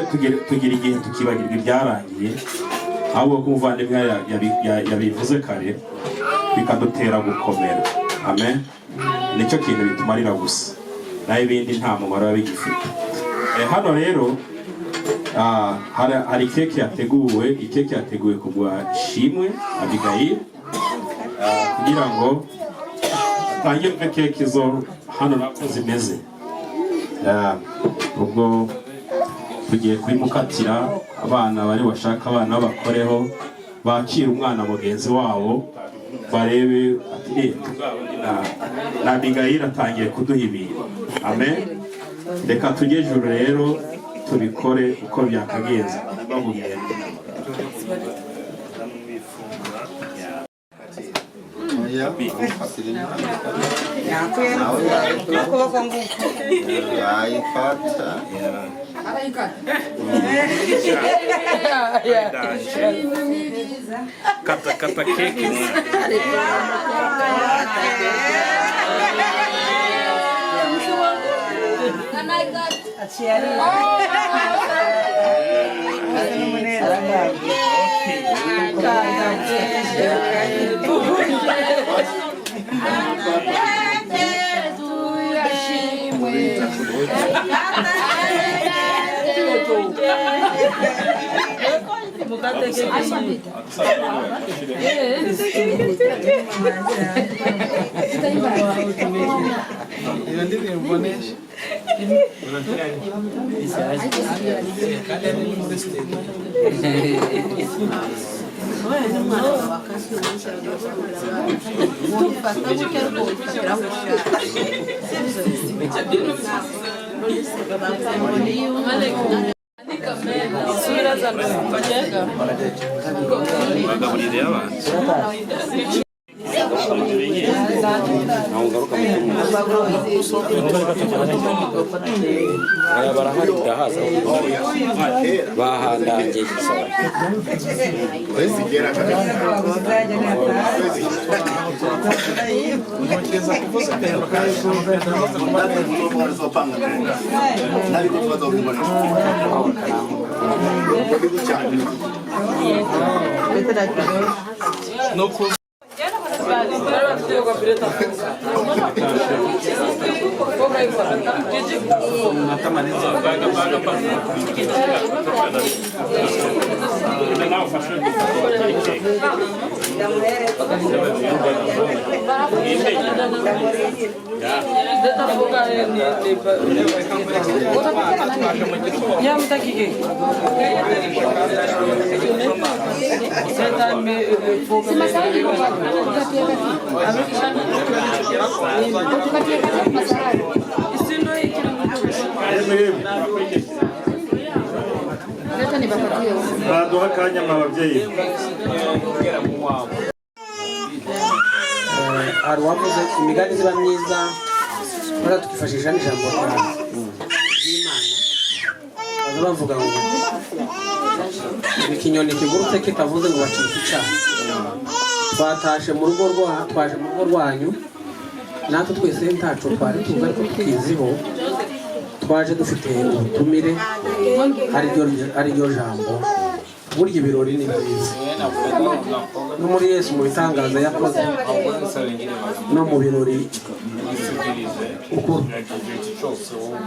igihe tukibagirwa ibyarangiye, ahubwo ko umuvandimwe yabivuze kare bikadutera gukomera. Amen. Nicyo kintu bitumarira gusa, naho ibindi nta mumaro biba bigifite. Hano rero hari keke yateguwe ku bwa Shimwe Abigail, kugira ngo atangire keke zo hano nako zimeze. Ubwo tugiye kubimukatira, abana bari bashaka abana bakoreho, bakira umwana mugenzi wabo, barebe ati na Abigail atangiye kuduha ibintu. Amen. Reka tujye ejuru rero tubikore uko byakagenze. Kata keke barahari ndahaza bahandangiye gisora baduha akanya mwa babyeyi. hari uwavuze imigani ziba myiza maze tukifashisha n'ijambo ry'Imana baza bavuga ngo ikinyoni kigurutse kitavuze ngo bacika icyaha. Twatashe mu rugo rwanyu natwe twese ntacu twari tuzi ariko tukiziho twaje dufite ubutumire ariryo jambo. Burya ibirori ni byiza no muri Yesu mu bitangaza yakoze no mu birori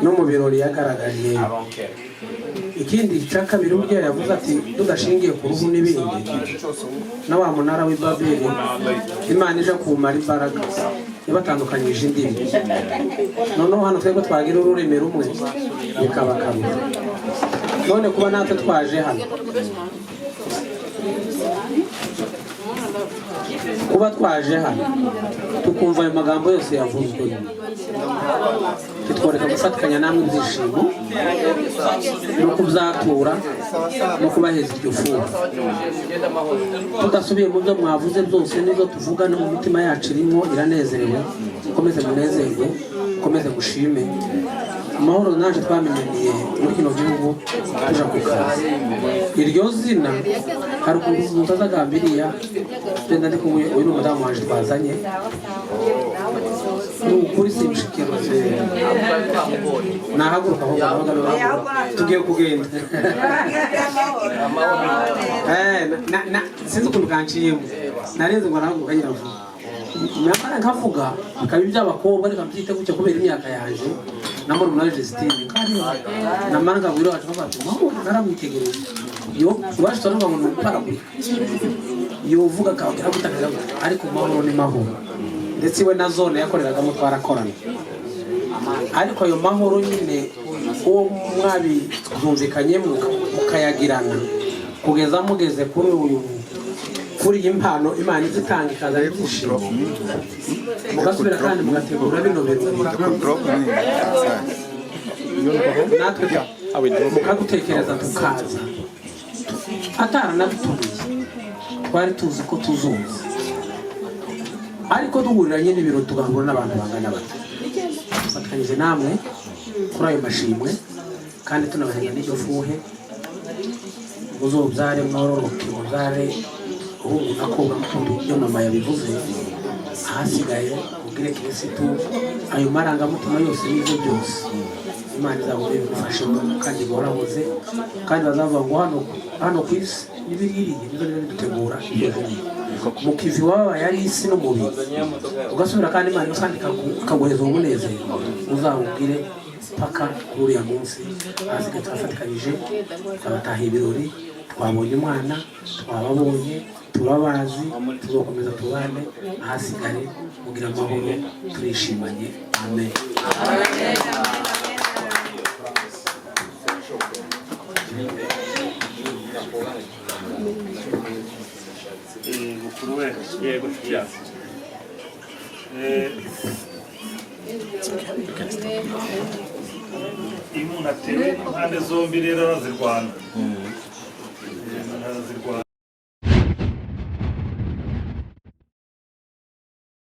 no mu birori yagaragaje. Ikindi cya kabiri ubwo yavuze ati tudashingiye ku ruhu n'ibindi na wa munara w'i Babeli Imana ije kumara imbaraga yabatandukanyije indimi. Noneho hano twebwe twagira ururimi rumwe bikaba kabiri. None kuba natwe twaje hano tukumva ayo magambo yose yavuzwe bitworeka gufatikanya namwe ibyishimo no kubyatura no kubaheza iryo fura. Tudasubiye mu byo mwavuze byose n'ibyo tuvuga no mu mitima yacu irimo iranezerewe. Mukomeze munezerwe, mukomeze gushime amahoro. Naje twamenyaniye muri kino gihugu tuja ku kazi. Iryo zina hari ukuntu umuntu azagambiriya tugenda ndi kumwe uyu ni umudamu waje twazanye ni ukuri simushikira nahaguruka aho tugiye kugenda sinzi ukuntu kanciyemo narenze ngo nahaguruka nyiravuga nyamara nkavuga bikaba iby'abakobwa reka mbyite gutya kubera imyaka yanjye namara umunani Justine kandi namara ngabwira wacu bati naramwitegereje yo iwacu turavuga ngo ntuparagurika yovuga akabwira gutangira ariko mahoro ni mahoro. Ndetse we na zone yakoreragamo twarakorana ariko ayo mahoro nyine uwo mwabizumvikanye mukayagirana kugeza mugeze kuri iyi mpano Imana izitanga ikazana ibyishimo mugasubira kandi mugategura bino bintu natwe mukagutekereza tukaza ataranabitumiye twari tuzi ko tuzumva ariko duhuriranye n'ibiro tugahura n'abantu bangana bati bafatanyije namwe kuri ayo mashimwe kandi tunabahenga n'iryo fuhe muzobyare mwororoke mubyare uhungu nakobwa mukundi ibyo mama yabivuze ahasigaye ubwire Kirisitu ayo marangamutima yose n'ibyo byose Imana izabone bigufashemo kandi borahoze kandi bazavuga ngo hano ku isi n'ibiririye nizo bidutegura mu kivi waba yari isi n'umubiri ugasubira kandi Imana kandi ikaguheza umunezero uzawubwire paka kuri uriya munsi. Ahasigaye twafatikanyije twabataha ibirori twabonye umwana twababonye turabazi tuzakomeza tubane ahasigaye kugira amahoro turishimanye. Amen. Bukuru we yego ya imuntu atewe impande zombi rero arazirwana.